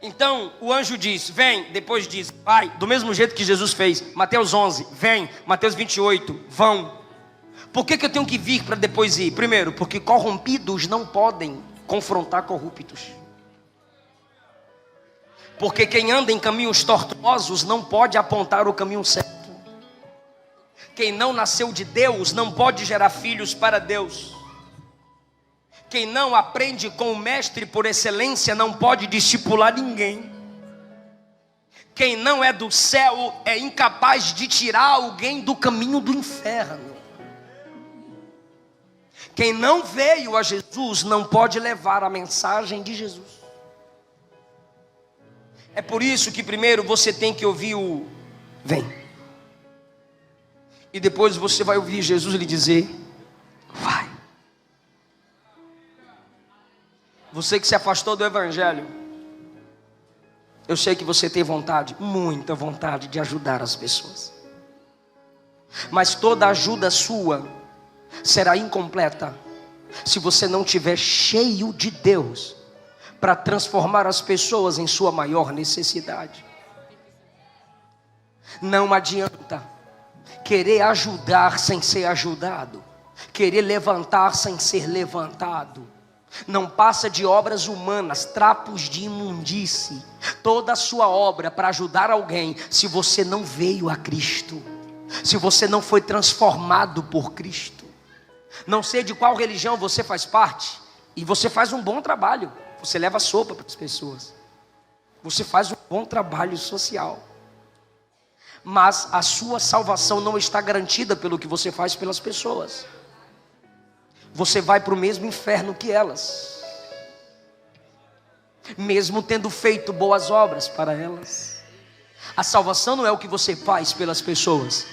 Então o anjo diz: vem. Depois diz: vai. Do mesmo jeito que Jesus fez. Mateus 11, vem. Mateus 28, vão. Por que eu tenho que vir para depois ir? Primeiro, porque corrompidos não podem confrontar corruptos. Porque quem anda em caminhos tortuosos não pode apontar o caminho certo. Quem não nasceu de Deus não pode gerar filhos para Deus. Quem não aprende com o mestre por excelência não pode discipular ninguém. Quem não é do céu é incapaz de tirar alguém do caminho do inferno. Quem não veio a Jesus não pode levar a mensagem de Jesus. É por isso que primeiro você tem que ouvir o vem. E depois você vai ouvir Jesus lhe dizer vai. Você que se afastou do evangelho, eu sei que você tem vontade, muita vontade de ajudar as pessoas. Mas toda ajuda sua será incompleta se você não estiver cheio de Deus para transformar as pessoas em sua maior necessidade. Não adianta querer ajudar sem ser ajudado, querer levantar sem ser levantado. Não passa de obras humanas, trapos de imundície. Toda a sua obra para ajudar alguém, se você não veio a Cristo, se você não foi transformado por Cristo. Não sei de qual religião você faz parte, e você faz um bom trabalho. Você leva sopa para as pessoas, você faz um bom trabalho social, mas a sua salvação não está garantida pelo que você faz pelas pessoas. Você vai para o mesmo inferno que elas, mesmo tendo feito boas obras para elas. A salvação não é o que você faz pelas pessoas,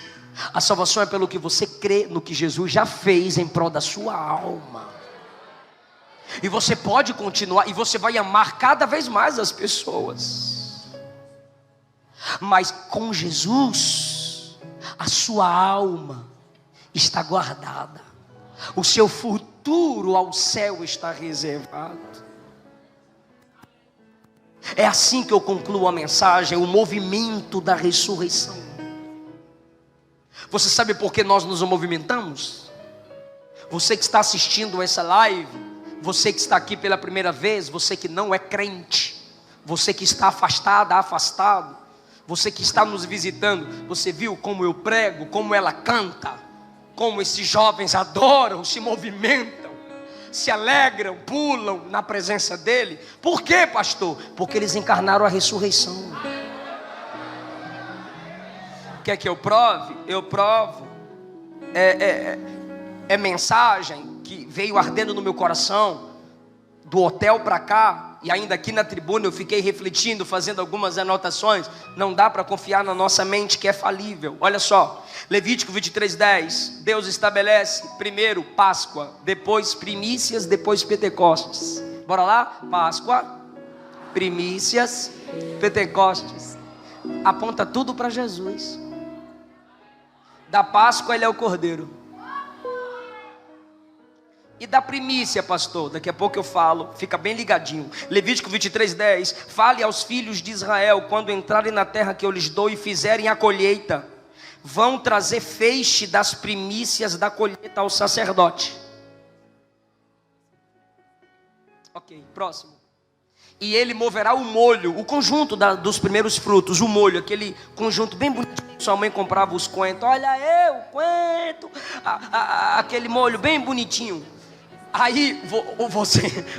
a salvação é pelo que você crê no que Jesus já fez em prol da sua alma. E você pode continuar, e você vai amar cada vez mais as pessoas, mas com Jesus a sua alma está guardada. O seu futuro ao céu está reservado. É assim que eu concluo a mensagem, o movimento da ressurreição. Você sabe por que nós nos movimentamos? Você que está assistindo essa live, você que está aqui pela primeira vez, você que não é crente, você que está afastado, você que está nos visitando, você viu como eu prego, como ela canta, como esses jovens adoram, se movimentam, se alegram, pulam na presença dele. Por quê, pastor? Porque eles encarnaram a ressurreição. Quer que eu prove? Eu provo. É mensagem que veio ardendo no meu coração, do hotel para cá, e ainda aqui na tribuna eu fiquei refletindo, fazendo algumas anotações. Não dá para confiar na nossa mente que é falível. Olha só, Levítico 23:10, Deus estabelece primeiro Páscoa, depois primícias, depois Pentecostes. Bora lá? Páscoa, primícias, Pentecostes. Aponta tudo para Jesus. Da Páscoa ele é o Cordeiro. E da primícia, pastor, daqui a pouco eu falo, fica bem ligadinho. Levítico 23:10, fale aos filhos de Israel, quando entrarem na terra que eu lhes dou e fizerem a colheita, vão trazer feixe das primícias da colheita ao sacerdote. Ok, próximo. E ele moverá o molho, o conjunto dos primeiros frutos, o molho, aquele conjunto bem bonito. Sua mãe comprava os coentros, olha eu, coentro, aquele molho bem bonitinho. Aí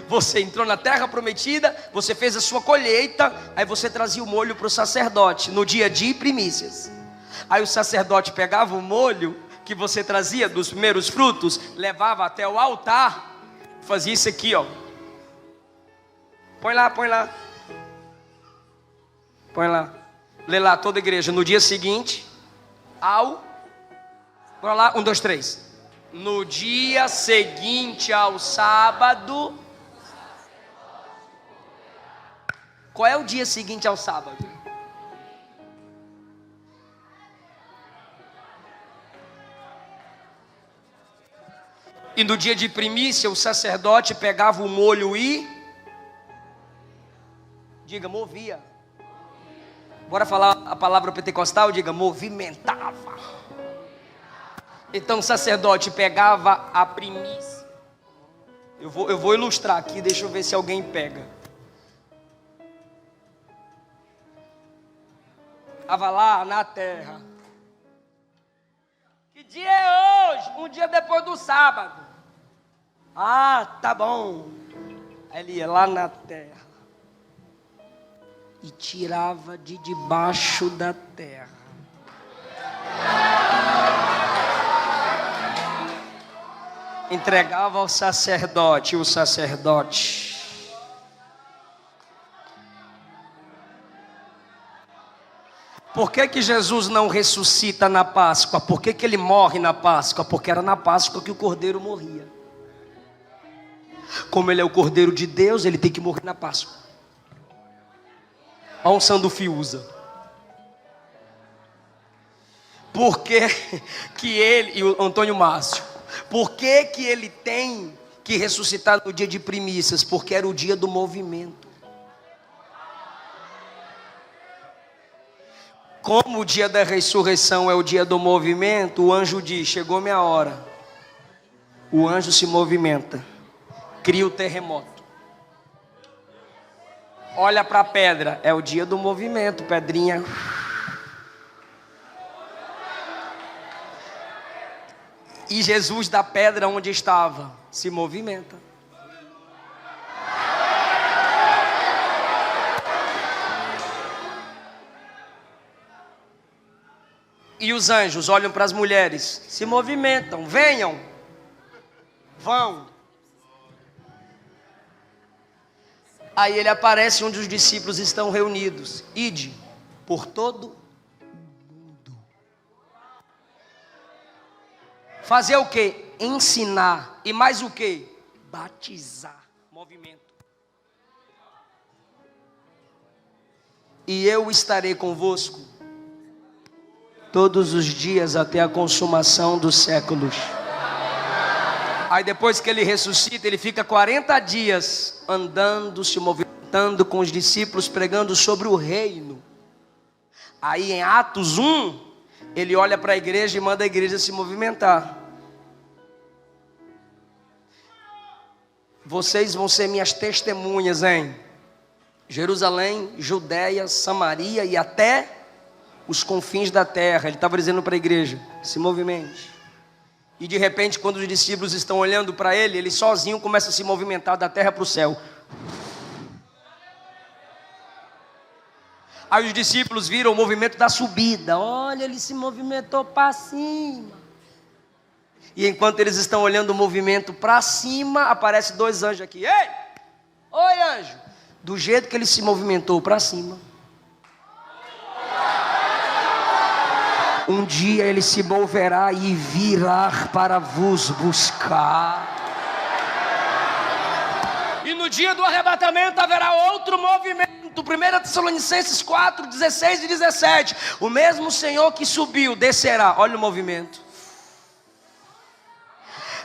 você entrou na terra prometida, você fez a sua colheita, aí você trazia o molho para o sacerdote, no dia de primícias. Aí o sacerdote pegava o molho que você trazia dos primeiros frutos, levava até o altar, fazia isso aqui, ó. Põe lá. Lê lá toda a igreja. No dia seguinte ao... Bora lá, 1, 2, 3. No dia seguinte ao sábado. Qual é o dia seguinte ao sábado? E no dia de primícia, o sacerdote pegava o molho e... Diga, movia. Bora falar a palavra pentecostal? Diga, movimentava. Então o sacerdote pegava a primícia. Eu vou ilustrar aqui, deixa eu ver se alguém pega. Estava lá na terra. Que dia é hoje? Um dia depois do sábado. Ah, tá bom. Aí ele ia lá na terra e tirava de debaixo da terra. Entregava ao sacerdote, o sacerdote Por que Jesus não ressuscita na Páscoa? Por que ele morre na Páscoa? Porque era na Páscoa que o Cordeiro morria. Como ele é o Cordeiro de Deus, ele tem que morrer na Páscoa. Olha um Sandufio usa. Por que ele, e o Antônio Márcio, por que ele tem que ressuscitar no dia de primícias? Porque era o dia do movimento. Como o dia da ressurreição é o dia do movimento, o anjo diz: chegou minha hora. O anjo se movimenta, cria o terremoto. Olha para a pedra, é o dia do movimento, pedrinha. E Jesus da pedra onde estava se movimenta. E os anjos olham para as mulheres, se movimentam, venham, vão. Aí ele aparece onde os discípulos estão reunidos. Ide por todo mundo. Fazer o quê? Ensinar. E mais o quê? Batizar. Movimento. E eu estarei convosco todos os dias até a consumação dos séculos. Aí depois que ele ressuscita, ele fica 40 dias andando, se movimentando com os discípulos, pregando sobre o reino. Aí em Atos 1, ele olha para a igreja e manda a igreja se movimentar. Vocês vão ser minhas testemunhas em Jerusalém, Judeia, Samaria e até os confins da terra. Ele estava dizendo para a igreja: se movimente. E de repente, quando os discípulos estão olhando para ele, ele sozinho começa a se movimentar da terra para o céu. Aí os discípulos viram o movimento da subida. Olha, ele se movimentou para cima. E enquanto eles estão olhando o movimento para cima, aparecem dois anjos aqui. Ei! Oi, anjo! Do jeito que ele se movimentou para cima, um dia ele se moverá e virá para vos buscar. E no dia do arrebatamento haverá outro movimento. 1 Tessalonicenses 4, 16 e 17. O mesmo Senhor que subiu, descerá. Olha o movimento.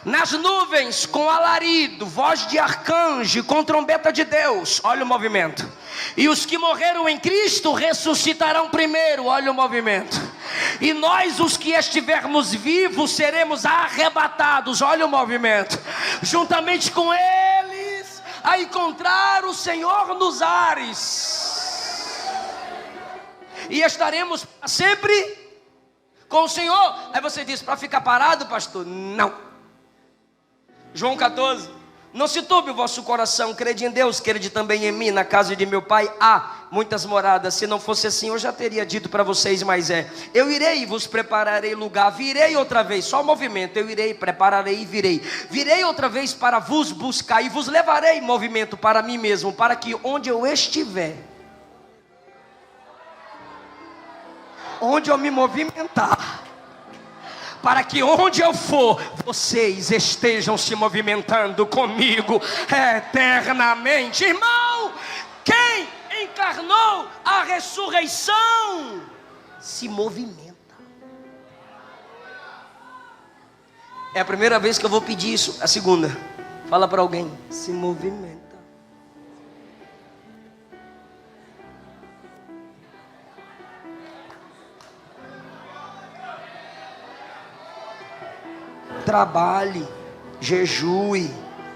Nas nuvens, com alarido, voz de arcanjo, com trombeta de Deus. Olha o movimento. E os que morreram em Cristo ressuscitarão primeiro. Olha o movimento. E nós, os que estivermos vivos, seremos arrebatados. Olha o movimento. Juntamente com eles, a encontrar o Senhor nos ares. E estaremos sempre com o Senhor. Aí você diz: para ficar parado, pastor? Não. João 14, não se turbe o vosso coração, crede em Deus, crede também em mim. Na casa de meu pai há muitas moradas. Se não fosse assim, eu já teria dito para vocês, mas eu irei e vos prepararei lugar. Virei outra vez, só o movimento. Eu irei, prepararei e virei. Virei outra vez para vos buscar e vos levarei, movimento, para mim mesmo, para que onde eu estiver, onde eu me movimentar, para que onde eu for, vocês estejam se movimentando comigo eternamente. Irmão, quem encarnou a ressurreição se movimenta. É a primeira vez que eu vou pedir isso. A segunda, fala para alguém: se movimenta. Trabalhe, jejue,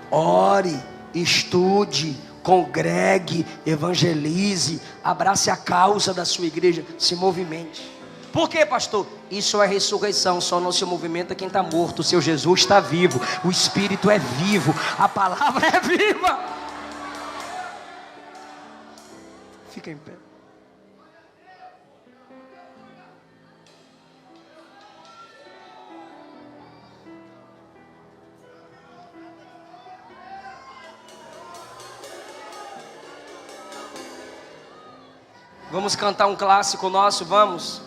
ore, estude, congregue, evangelize, abrace a causa da sua igreja, se movimente. Por quê, pastor? Isso é ressurreição, só não se movimenta quem está morto. O seu Jesus está vivo, o Espírito é vivo, a palavra é viva. Fica em pé. Vamos cantar um clássico nosso, vamos.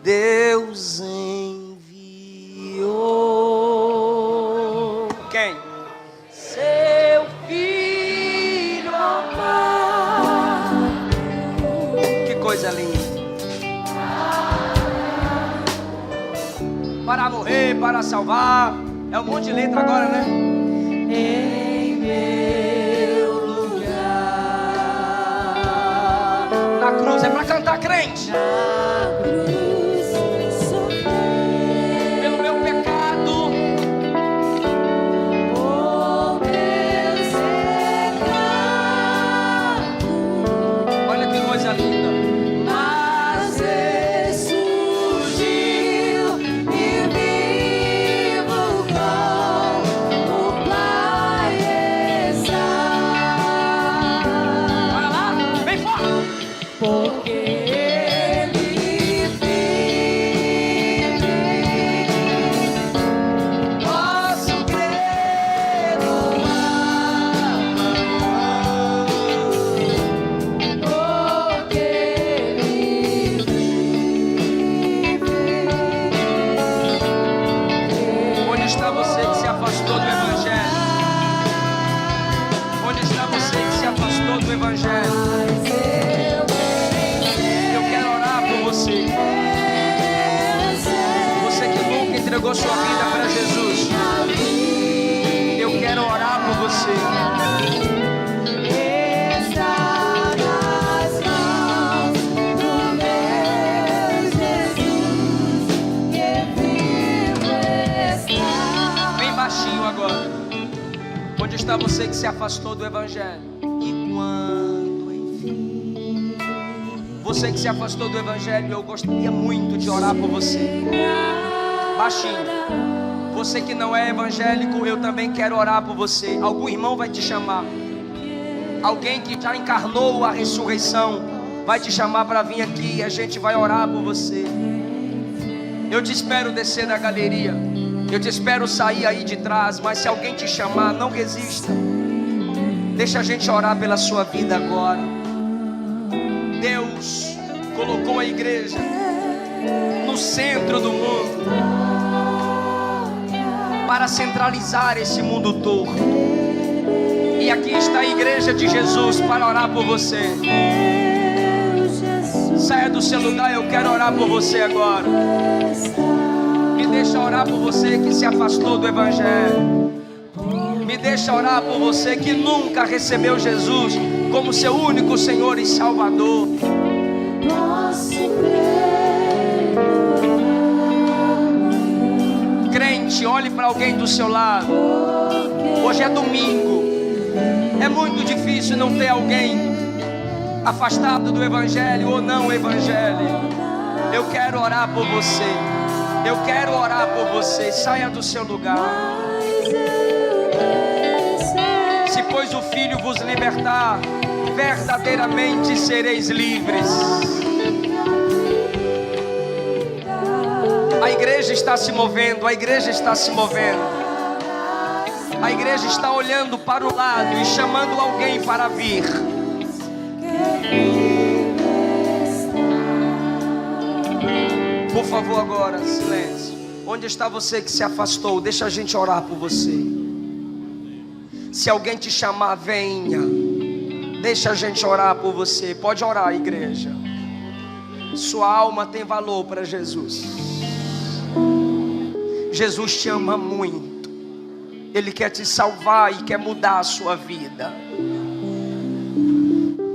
Deus enviou quem? Seu Filho amado. Que coisa linda. Para morrer, para salvar. É um monte de letra agora, né? Em meu lugar. Na cruz é para cantar, crente. Entregou sua vida para Jesus. Eu quero orar por você. Está nas mãos do meu Jesus, que vivo está. Bem baixinho agora. Onde está você que se afastou do Evangelho? E quando enfim, você que se afastou do Evangelho, eu gostaria muito de orar por você. Baixinho. Você que não é evangélico, eu também quero orar por você. Algum irmão vai te chamar. Alguém que já encarnou a ressurreição vai te chamar para vir aqui e a gente vai orar por você. Eu te espero descer da galeria. Eu te espero sair aí de trás. Mas se alguém te chamar, não resista. Deixa a gente orar pela sua vida agora. Deus colocou a igreja no centro do mundo para centralizar esse mundo torto. E aqui está a igreja de Jesus para orar por você. Saia do seu lugar, eu quero orar por você agora. Me deixa orar por você que se afastou do Evangelho. Me deixa orar por você que nunca recebeu Jesus como seu único Senhor e Salvador. Crente, olhe para alguém do seu lado. Hoje é domingo. É muito difícil não ter alguém afastado do Evangelho ou não Evangelho. Eu quero orar por você. Eu quero orar por você. Saia do seu lugar. Se pois o Filho vos libertar, verdadeiramente sereis livres. A igreja está se movendo, a igreja está se movendo. A igreja está olhando para o lado e chamando alguém para vir. favor, agora, silêncio. Onde está você que se afastou? Deixa a gente orar por você. Se alguém te chamar, venha. Deixa a gente orar por você. Pode orar, igreja. Sua alma tem valor para Jesus. Jesus te ama muito. Ele quer te salvar e quer mudar a sua vida.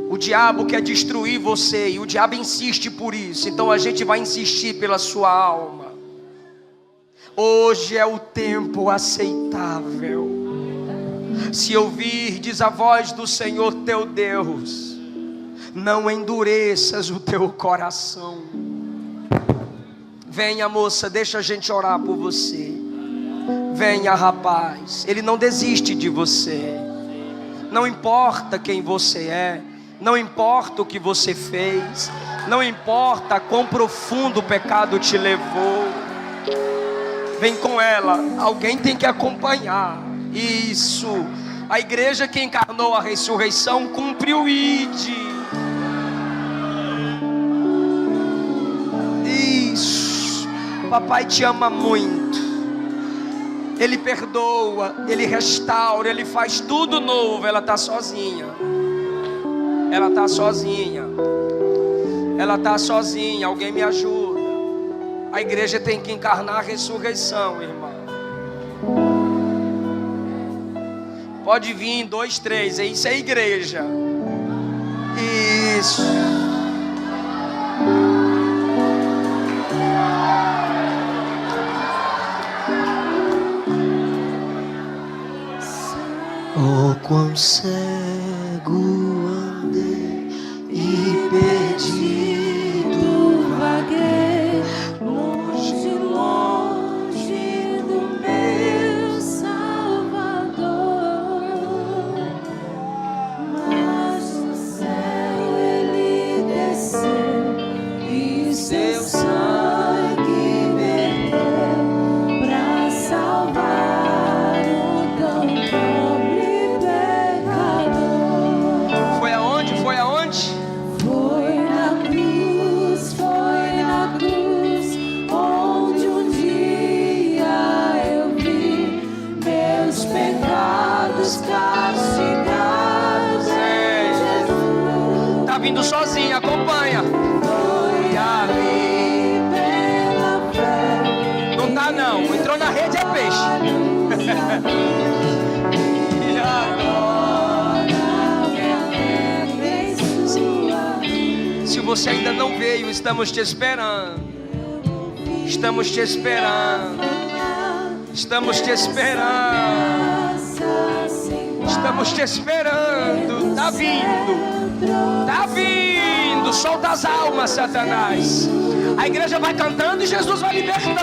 O diabo quer destruir você e o diabo insiste por isso. Então a gente vai insistir pela sua alma. Hoje é o tempo aceitável. Se ouvirdes a voz do Senhor teu Deus, não endureças o teu coração. Venha, moça, deixa a gente orar por você. Venha, rapaz. Ele não desiste de você. Não importa quem você é, não importa o que você fez, não importa quão profundo o pecado te levou. Vem com ela. Alguém tem que acompanhar. Isso. A igreja que encarnou a ressurreição cumpriu o ID. Isso. Papai te ama muito. Ele perdoa, Ele restaura, Ele faz tudo novo. Ela está sozinha. Ela está sozinha. Ela está sozinha. Alguém me ajuda. A igreja tem que encarnar a ressurreição, irmão. Pode vir, 2, 3. Isso é igreja. Isso. Oh, quão cego andei e perdido vaguei, longe, longe do meu Salvador. Mas do céu ele desceu e seu sangue verteu pra salvar o tão pobre pecador. Foi aonde? Foi aonde? Foi na cruz, onde um dia eu vi meus pecados castigados em Jesus. Tá vindo sozinha, acompanha. Foi ali pela fé. Não tá não, entrou na rede é peixe. E agora se você ainda não veio, estamos te esperando. Estamos te esperando. Estamos te esperando. Estamos te esperando. Tá vindo. Tá vindo. Solta as almas, Satanás. A igreja vai cantando e Jesus vai libertando.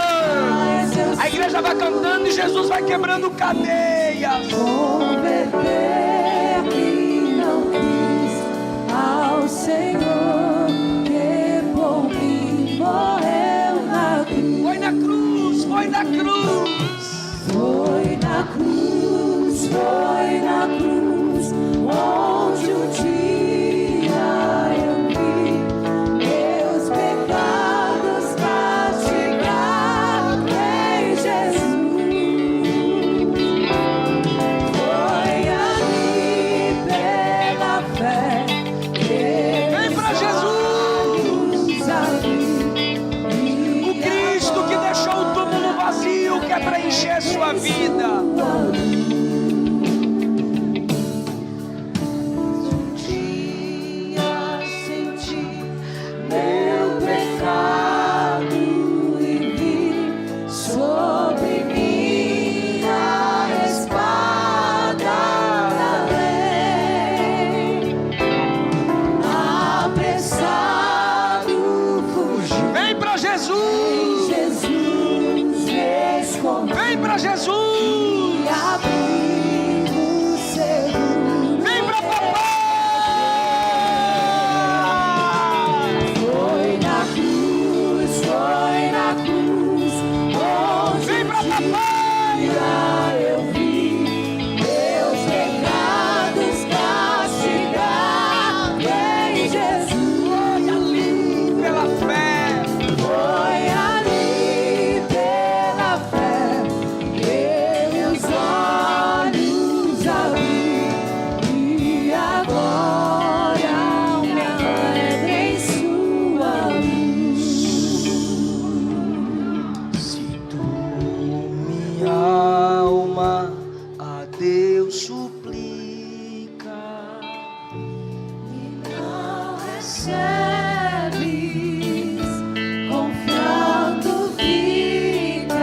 A igreja vai cantando e Jesus vai quebrando cadeias. Converter quem não quis ao Senhor, que por mim morreu na cruz. Foi na cruz, foi na cruz. Foi na cruz, foi na cruz, onde um dia eu vi meus pecados castigados em Jesus. Deus suplica e não recebes, confiando ficas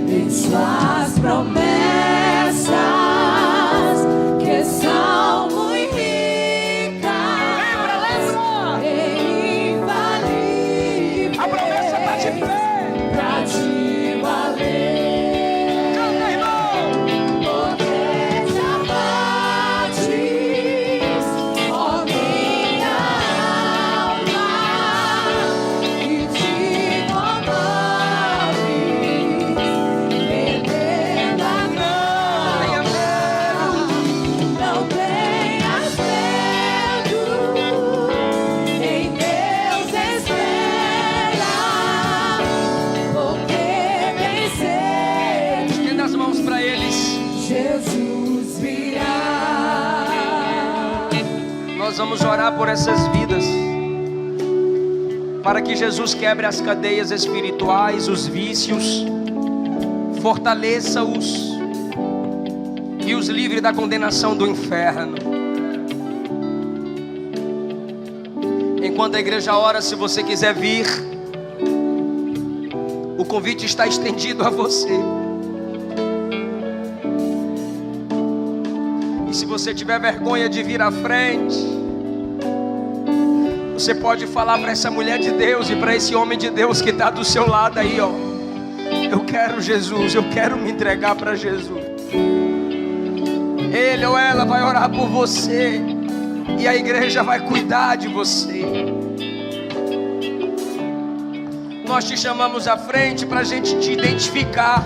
em suas promessas, que são muito ricas. Lembra, e infalíveis. A promessa está de pé. Pra te valer. Canta, irmão. Porque te abates, ó minha alma, e te comoves, perdendo a Tenha calma. Não tenhas medo, em Deus espera, porque vencer Estenda as mãos para eles. Jesus virá. Nós vamos orar por essas vidas, para que Jesus quebre as cadeias espirituais, os vícios, fortaleça-os e os livre da condenação do inferno. Enquanto a igreja ora, se você quiser vir, o convite está estendido a você. E se você tiver vergonha de vir à frente, você pode falar para essa mulher de Deus e para esse homem de Deus que está do seu lado aí, ó. Eu quero Jesus, eu quero me entregar para Jesus. Ele ou ela vai orar por você e a igreja vai cuidar de você. Nós te chamamos à frente para a gente te identificar.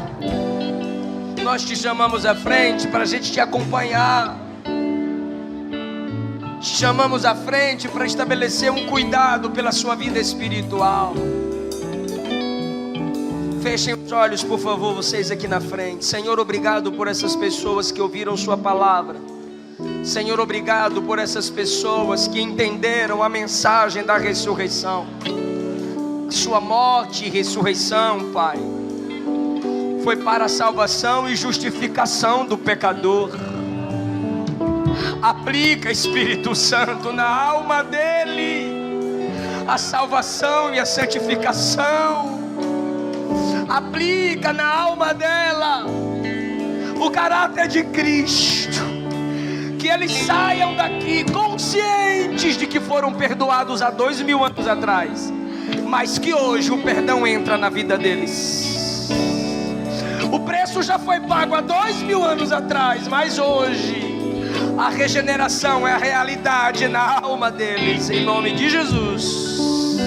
Nós te chamamos à frente para a gente te acompanhar. Te chamamos à frente para estabelecer um cuidado pela sua vida espiritual. Fechem os olhos, por favor, vocês aqui na frente. Senhor, obrigado por essas pessoas que ouviram sua palavra. Senhor, obrigado por essas pessoas que entenderam a mensagem da ressurreição. Sua morte e ressurreição, Pai, foi para a salvação e justificação do pecador. Aplica, Espírito Santo, na alma dele a salvação e a santificação. Aplica na alma dela o caráter de Cristo. Que eles saiam daqui conscientes de que foram perdoados há 2000 anos atrás, mas que hoje o perdão entra na vida deles. O preço já foi pago há 2000 anos atrás, mas hoje a regeneração é a realidade na alma deles. Em nome de Jesus.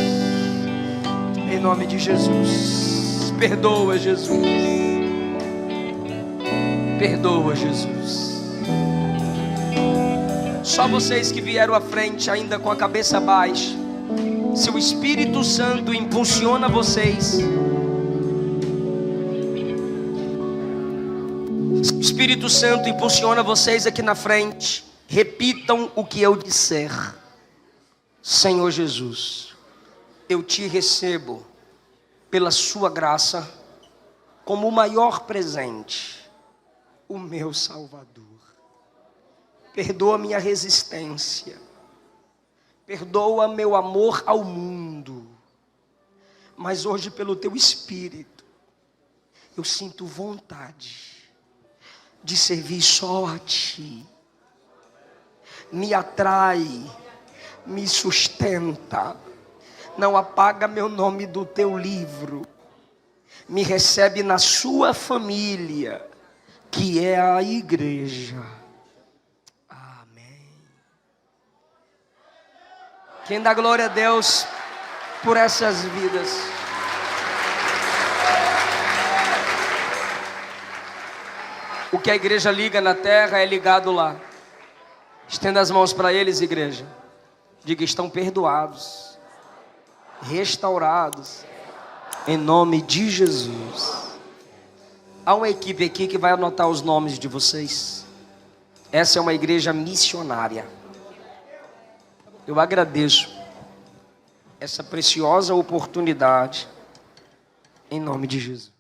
Em nome de Jesus. Perdoa, Jesus. Perdoa, Jesus. Só vocês que vieram à frente ainda com a cabeça baixa, se o Espírito Santo impulsiona vocês, o Espírito Santo impulsiona vocês aqui na frente, repitam o que eu disser. Senhor Jesus, eu te recebo pela sua graça como o maior presente, o meu Salvador. Perdoa minha resistência, perdoa meu amor ao mundo, mas hoje pelo teu Espírito eu sinto vontade de servir só a ti. Me atrai, me sustenta, não apaga meu nome do teu livro, me recebe na sua família, que é a igreja. Amém. Quem dá glória a Deus por essas vidas? O que a igreja liga na terra é ligado lá. Estenda as mãos para eles, igreja. Diga: estão perdoados, restaurados, em nome de Jesus. Há uma equipe aqui que vai anotar os nomes de vocês. Essa é uma igreja missionária. Eu agradeço essa preciosa oportunidade, em nome de Jesus.